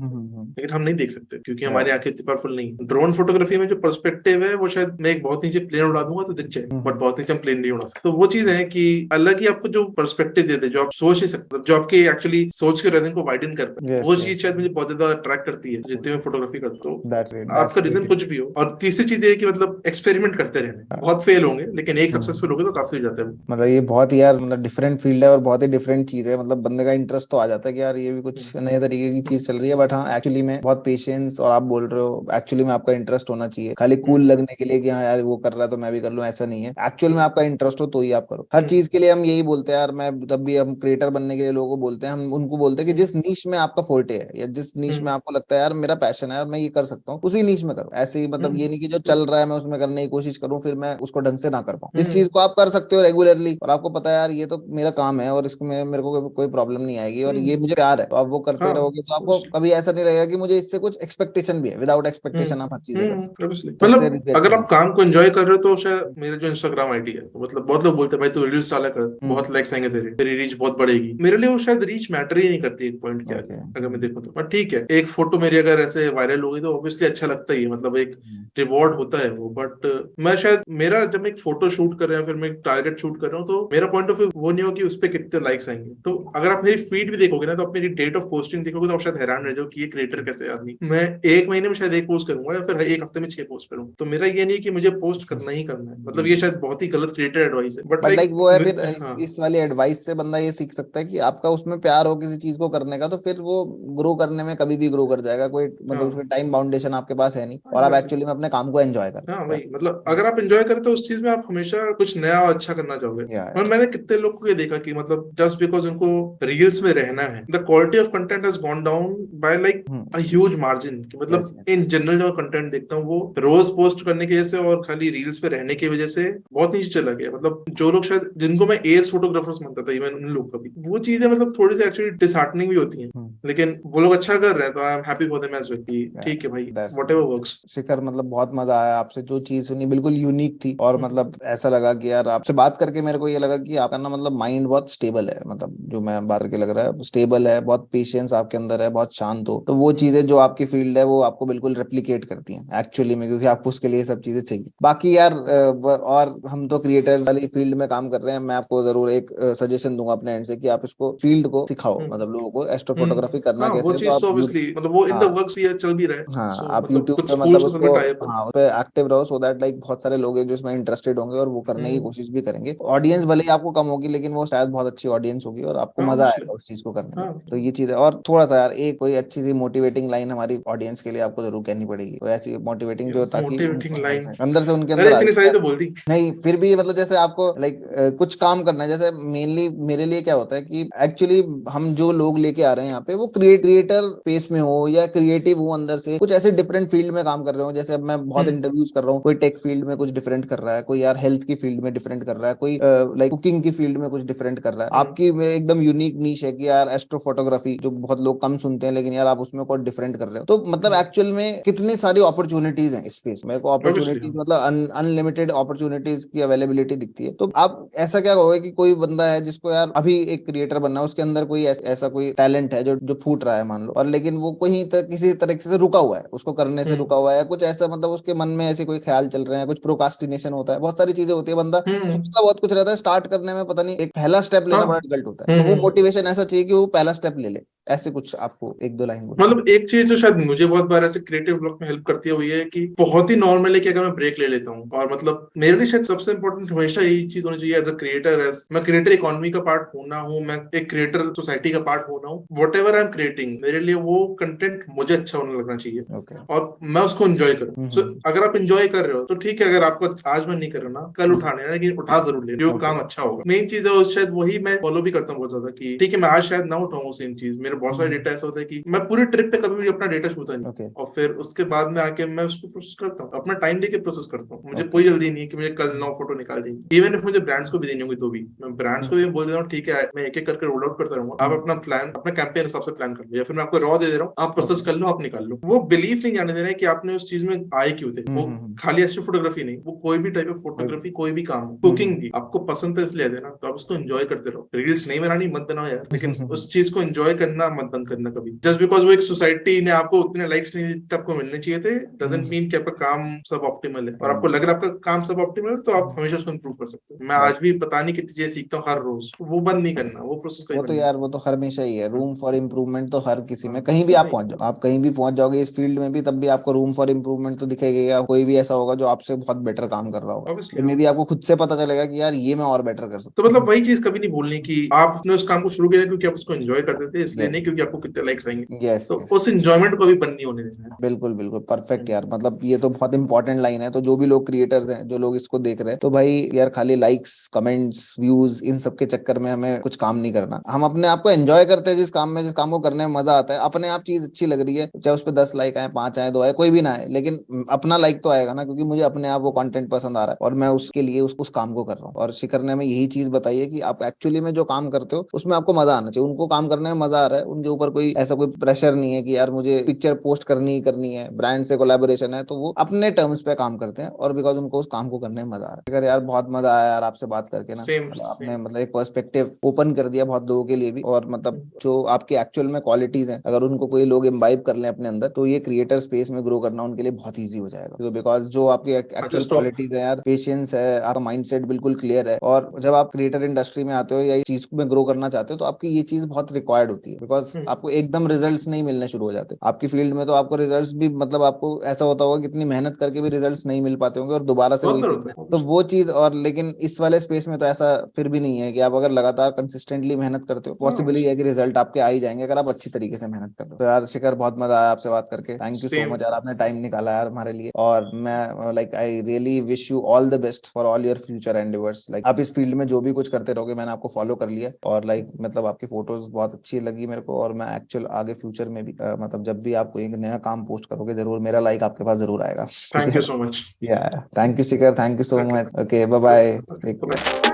लेकिन हम नहीं देख सकते क्योंकि हमारी आंखें इतनी पावरफुल नहीं। ड्रोन फोटोग्राफी में जो पर्सपेक्टिव है वो शायद मैं एक बहुत नीचे प्लेन उड़ा दूंगा तो दिख जाए, बट बहुत नीचे हम प्लेन नहीं उड़ा सकते। तो वो चीज है कि अलग ही आपको जो पर्सपेक्टिव देते जो आप सोच नहीं सकते, जो आपके एक्चुअली सोच के रीजन को वाइडन कर पाए, वो चीज शायद मुझे बहुत ज्यादा अट्रैक्ट करती है जितनी मैं फोटोग्राफी करता हूँ। आपका रीजन कुछ भी हो। और तीसरी चीज ये कि मतलब एक्सपेरिमेंट करते रहने, बहुत फेल होंगे लेकिन एक सक्सेसफुल होंगे तो काफी हो जाता है।
मतलब ये बहुत ही यार मतलब डिफरेंट फील्ड है और बहुत ही डिफरेंट चीज है, मतलब बंदे का इंटरेस्ट तो आ जाता है कि यार ये भी कुछ नए तरीके की चीज चल रही है, बट हाँ एक्चुअली में बहुत पेशेंस, और आप बोल रहे हो एक्चुअली में आपका इंटरेस्ट होना चाहिए, खाली कूल लगने के लिए कि हाँ यार वो कर रहा है तो मैं भी कर लूं, ऐसा नहीं है। एक्चुअल में आपका इंटरेस्ट हो तो ही आप करो। हर चीज के लिए हम यही बोलते हैं यार, मैं तब भी हम क्रिएटर बनने के लिए लोगों को बोलते हैं, हम उनको बोलते हैं कि जिस नीश में आपका फोर्टे है या जिस नीश में आपको लगता है यार मेरा पैशन है और मैं ये कर सकता हूँ, उसी नीश में करो। ऐसे ही मतलब ये नहीं कि जो चल रहा है मैं उसमें करने की कोशिश करूँ फिर मैं उसको ढंग से ना कर पाऊँ। जिस चीज को आप कर सकते हो रेगुलरली और आपको पता है यार ये तो मेरा काम है और इसको मेरे को कोई प्रॉब्लम प्रॉब्लम नहीं आएगी और ये मुझे प्यार है, तो आप वो करते रहोगे तो आपको कभी ऐसा नहीं लगेगा कि मुझे इससे कुछ एक्सपेक्टेशन भी है। विदाउट एक्सपेक्टेशन आप हर चीजें करते हो,
मतलब अगर आप काम को एंजॉय कर रहे हो तो शायद मेरे जो इंस्टाग्राम आईडी है, मतलब बहुत लोग बोलते हैं भाई तू रील्स डाला कर, बहुत लाइक्स आएंगे तेरी रीच बहुत बढ़ेगी। मेरे लिए वो शायद रीच मैटर ही नहीं करती एक पॉइंट के आगे, अगर मैं देखूं तो। बट ठीक है, एक फोटो मेरी अगर ऐसे वायरल हो गई तो ऑब्वियसली अच्छा लगता ही है, मतलब एक रिवॉर्ड होता है वो। बट मैं शायद मेरा जब मैं एक फोटो शूट कर रहा हूँ, फिर मैं एक टारगेट शूट कर रहा हूँ, तो मेरा पॉइंट ऑफ व्यू वो नहीं हो कि उस पर कितने लाइक्स आएंगे। तो अगर आप मेरी फीड भी देखोगे ना, तो आप मेरी डेट ऑफ पोस्टिंग देखोगे तो आप शायद हैरान रह जाओ कि ये क्रिएटर कैसे आदमी, मैं एक महीने में शायद एक पोस्ट करूंगा या फिर एक हफ्ते में 6 पोस्ट करूंगा। तो मेरा ये नहीं कि मुझे पोस्ट करना ही करना है, मतलब ये शायद बहुत ही गलत क्रिएटर एडवाइस है। बट
लाइक वो है फिर इस वाली एडवाइस से बंदा ये सीख सकता है कि आपका उसमें प्यार हो किसी चीज को करने का, तो फिर वो ग्रो करने में कभी भी ग्रो कर जाएगा। कोई मतलब उसमें टाइम बाउंडेशन आपके पास है नहीं और आप एक्चुअली में अपने काम को एंजॉय करते हैं।
हाँ भाई, मतलब अगर आप एंजॉय करते हो उस चीज में, आप हमेशा कुछ नया और अच्छा करना चाहोगे। और मैंने कितने लोगों को ये देखा कि मतलब जस्ट बिकॉज उनको रील्स में रहना है, the quality of content has gone down by like a huge margin. मतलब इन जनरल जो कंटेंट देखता हूँ वो रोज पोस्ट करने की वजह से और खाली रील्स पे रहने की वजह से बहुत नीचे चला गया। मतलब जो लोग शायद जिनको मैं एज फोटोग्राफर्स मानता था, इवन उन लोग का भी वो चीजें मतलब थोड़ी सी एक्चुअली डिसहार्टनिंग भी होती हैं। लेकिन वो लोग अच्छा कर रहे हैं तो I am happy for them as well. ठीक है भाई, व्हाटएवर वर्क्स।
शिखर, मतलब बहुत मजा आया आपसे, जो चीज सुनी बिल्कुल यूनिक थी और मतलब ऐसा लगा कि यार आपसे बात करके मेरे को ये लगा कि आपका ना मतलब माइंड बहुत स्टेबल है, मतलब जो मैं बात करके लग रहा है स्टेबल है, बहुत पेशेंस आपके अंदर है, बहुत शांत हो। तो वो चीजें जो आपकी फील्ड है वो आपको बिल्कुल रेप्लिकेट करती हैं एक्चुअली में, क्योंकि आपको उसके लिए सब चीजें चाहिए। बाकी यार और हम तो क्रिएटर्स वाली फील्ड में काम कर रहे हैं, मैं आपको जरूर एक सजेशन दूंगा अपने एंड से कि आप इसको फील्ड को सिखाओ, मतलब लोगों को एस्ट्रो फोटोग्राफी करना कैसे।
वो चीज तो ऑब्वियसली मतलब वो इन द वर्क्स भी चल भी रहा है।
हाँ, आप
मतलब
यूट्यूब
कुछ
पे
स्कूल्स
मतलब
के साथ भी
उसको
टाई अप है।
हाँ उस पे एक्टिव रहो, सो दैट लाइक बहुत सारे लोग हैं जो इसमें इंटरेस्टेड होंगे और वो करने की कोशिश भी करेंगे। ऑडियंस भले ही आपको कम होगी लेकिन वो शायद बहुत अच्छी ऑडियंस होगी और आपको मजा आएगा उस चीज को करने में। तो ये चीज है। और थोड़ा सा यार एक कोई अच्छी सी मोटिवेटिंग लाइन हमारी ऑडियंस के लिए आपको जरूर कहनी पड़ेगी, कोई ऐसी मोटिवेटिंग जो ताकि
मोटिवेटिंग लाइन
अंदर से उनके अंदर आ
इतनी सारी
जाए।
तो बोल दी
नहीं फिर भी मतलब जैसे आपको लाइक कुछ काम करना है, जैसे मेनली मेरे लिए क्या होता है कि एक्चुअली हम जो लोग लेके आ रहे हैं यहाँ पे वो क्रिएटर स्पेस में हो या क्रिएटिव हो, अंदर से कुछ ऐसे डिफरेंट फील्ड में काम कर रहे हो। जैसे अब मैं बहुत इंटरव्यूज कर रहा हूँ, कोई टेक फील्ड में कुछ डिफरेंट कर रहा है, कोई यार हेल्थ की फील्ड में डिफरेंट कर रहा है, कोई लाइक कुकिंग की फील्ड में कुछ डिफरेंट कर रहा है। आपकी एकदम यूनिक नीश है कि यार एस्ट्रो फोटोग्राफी, जो बहुत लोग कम सुनते हैं लेकिन यार आप उसमें कुछ डिफरेंट कर रहे हो। तो मतलब एक्चुअल में कितनी सारी अपॉर्चुनिटीज हैं इस स्पेस में, अपॉर्चुनिटीज मतलब अनलिमिटेड अपॉर्चुनिटीज की अवेलेबिलिटी दिखती है। तो आप ऐसा क्या कहोगे कि कोई बंदा है जिसको यार अभी एक क्रिएटर बनना है, उसके अंदर कोई ऐसा कोई टैलेंट है जो फूट रहा है मान लो, और लेकिन वो कहीं तक किसी तरीके से रुका हुआ है, उसको करने से रुका हुआ है, कुछ ऐसा मतलब उसके मन में ऐसे कोई ख्याल चल रहे हैं, कुछ प्रोकास्टिनेशन होता है, बहुत सारी चीजें होती है, बंदा सोचता बहुत कुछ रहता है, स्टार्ट करने में पता नहीं एक पहला स्टेप लेना बड़ा डिफिकल्ट होता है। तो वो मोटिवेशन ऐसा चाहिए कि वो पहला स्टेप ले ले। ऐसे कुछ आपको एक दो लाइन बोलो।
मतलब एक चीज जो शायद मुझे बहुत बार ऐसे क्रिएटिव ब्लॉक में हेल्प करती है वो ये है कि बहुत ही नॉर्मल है कि अगर मैं ब्रेक ले लेता हूँ, और मतलब मेरे लिए शायद सबसे इंपॉर्टेंट हमेशा यही चीज होनी चाहिए एज अ क्रिएटर, एज मैं क्रिएटर इकोनॉमी का पार्ट होना हूँ, मैं एक क्रिएटर सोसाइटी का पार्ट होना हूँ, what ever I am creating, मेरे लिए वो कंटेंट मुझे अच्छा होने लगना चाहिए और मैं उसको एंजॉय करूँ। सो अगर आप एंजॉय कर रहे हो तो ठीक है, अगर आपको आज मैं नहीं कर रहा ना, कल उठाने है, लेकिन उठा जरूर ले, जो काम अच्छा होगा। मेन चीज है शायद वही मैं फॉलो भी करता हूँ बहुत ज्यादा कि ठीक है मैं आज शायद ना उठाऊँ सेम चीज। मेरे बहुत सारे डेटा ऐसा होता है कि मैं पूरी ट्रिप पे कभी भी अपना डेटा छूता नहीं, और फिर उसके बाद में आके मैं उसको प्रोसेस करता हूँ, अपना टाइम लेके प्रोसेस करता हूँ। मुझे कोई जल्दी नहीं है कि मुझे कल 9 फोटो निकाल देंगे। इवन इफ मुझे ब्रांड्स को भी देनी होगी तो भी मैं ब्रांड्स को भी बोल देता हूँ ठीक है मैं एक एक करके रोल आउट करता रहूंगा, आप अपना प्लान अपना कैंपेन हिसाब से प्लान कर लो, या फिर मैं आपको रॉ दे रहा हूँ, आप प्रोसेस कर लो, आप निकाल लो। वो बिलीफ नहीं जाने दे रहे हैं कि आपने उस चीज में आए क्यों थे। वो खाली ऐसी फोटोग्राफी नहीं, वो कोई भी टाइप ऑफ फोटोग्राफी, कोई भी काम, कुकिंग भी आपको पसंद है इसलिए देना, तो आप उसको एंजॉय करते रहो। रील्स नहीं बनानी मत बनाओ यार, लेकिन उस चीज को एंजॉय करना मत बंद करना कभी। जस्ट बिकॉज वो एक सोसाइटी ने आपको उतने लाइक्स नहीं दिए आपको मिलने चाहिए थे, डजंट मीन कि आपका काम सब ऑप्टिमल है। और आपको लग रहा है आपका काम सब ऑप्टिमल है तो आप हमेशा उसको इंप्रूव कर सकते हो। मैं आज भी पता नहीं कितनी चीजें सीखता हूँ हर रोज, वो बंद नहीं करना, वो प्रोसेस
वो तो यार वो तो हमेशा ही है, रूम फॉर इम्प्रूवमेंट तो हर किसी में, कहीं भी आप पहुंच जाओ, आप कहीं भी पहुंच जाओगे इस फील्ड में भी, तब भी आपको रूम फॉर इम्प्रूवमेंट तो दिखेगा। कोई भी ऐसा होगा जो आपसे बहुत बेटर काम कर रहा होगा, तो मे भी आपको खुद से पता चलेगा कि यार ये मैं और बेटर कर सकता
हूँ। तो मतलब वही चीज कभी नहीं भूलनी कि आपने उस काम को शुरू किया क्योंकि आप उसको एंजॉय करते थे, इसलिए नहीं क्योंकि आपको कितने लाइक्स आएंगे।
यस
तो उस एंजॉयमेंट को भी बंद नहीं होने देना है।
बिल्कुल बिल्कुल परफेक्ट यार, मतलब ये तो बहुत इंपॉर्टेंट लाइन है। तो जो भी लोग क्रिएटर्स हैं, जो लोग इसको देख रहे हैं, तो भाई यार खाली लाइक्स, कमेंट्स, व्यूज, इन सब के चक्कर में हमें कुछ काम नहीं करना। हम अपने आप को एंजॉय करते हैं जिस काम में, जिस काम को करने में मजा आता है, अपने आप चीज अच्छी लग रही है, चाहे उस पर 10 लाइक आए, 5 आए, 2 आए, कोई भी ना आए, लेकिन अपना लाइक तो आएगा ना, क्योंकि मुझे अपने आप वो कंटेंट पसंद आ रहा है और मैं उसके लिए उस काम को कर रहा हूँ। और शिखर ने हमें यही चीज बताई है कि आप एक्चुअली में जो काम करते हो उसमें आपको मजा आना चाहिए। उनको काम करने में मजा आ रहा है, उनके ऊपर कोई ऐसा कोई प्रेशर नहीं है कि यार मुझे पिक्चर पोस्ट करनी ही करनी है, ब्रांड से कोलैबोरेशन है, तो वो अपने टर्म्स पे काम करते हैं और बिकॉज उनको उस काम को करने में मजा आ रहा है। शिखर यार बहुत मजा आया यार आपसे बात करके ना,
सेम
मतलब आपने
सेम।
मतलब एक पर्सपेक्टिव ओपन कर दिया बहुत लोगों के लिए भी। और मतलब जो आपकी एक्चुअल में क्वालिटीज हैं, अगर उनको कोई लोग इम्बाइब कर लें अपने अंदर, तो ये क्रिएटर स्पेस में ग्रो करना उनके लिए बहुत ईजी हो जाएगा। बिकॉज जो आपकी एक्चुअल
जस्ट
क्वालिटीज है यार, पेशेंस है, आपका माइंडसेट बिल्कुल क्लियर है, और जब आप क्रिएटर इंडस्ट्री में आते हो या इस चीज में ग्रो करना चाहते हो, तो आपकी ये चीज बहुत रिक्वायर्ड होती है। बिकॉज आपको एकदम रिजल्ट्स नहीं मिलने शुरू हो जाते आपकी फील्ड में, तो आपको रिजल्ट्स भी मतलब आपको ऐसा होता होगा कितनी मेहनत करके भी रिजल्ट्स नहीं मिल पाते होंगे और दोबारा से
बहुत
वही
बार
सीखना
होता
है।
है।
तो वो चीज, और लेकिन इस वाले स्पेस में तो ऐसा फिर भी नहीं है कि आप अगर लगातार कंसिस्टेंटली मेहनत करते हो, पॉसिबल ही है कि रिजल्ट आपके आ ही जाएंगे अगर आप अच्छी तरीके से मेहनत कर रहे हो। तो यार शिखर बहुत मजा आया आपसे बात करके, thank you so
same.
Much यार, आपने टाइम निकाला यार हमारे लिए। और मैं like I really wish you all the best for all your future endeavours. Like आप इस फील्ड में जो भी कुछ करते रहोगे, मैंने आपको फॉलो कर लिया, और लाइक मतलब आपकी फोटोज बहुत अच्छी लगी मेरे को, और मैं एक्चुअल आगे फ्यूचर में भी मतलब जब भी आप कोई एक नया काम पोस्ट करोगे, जरूर मेरा लाइक आपके पास जरूर आएगा। ठीक
थैंक यू
है,
सो मच।
या thank you Shikhar, thank you so
okay.
Much. Okay bye bye, take
bye.
Care.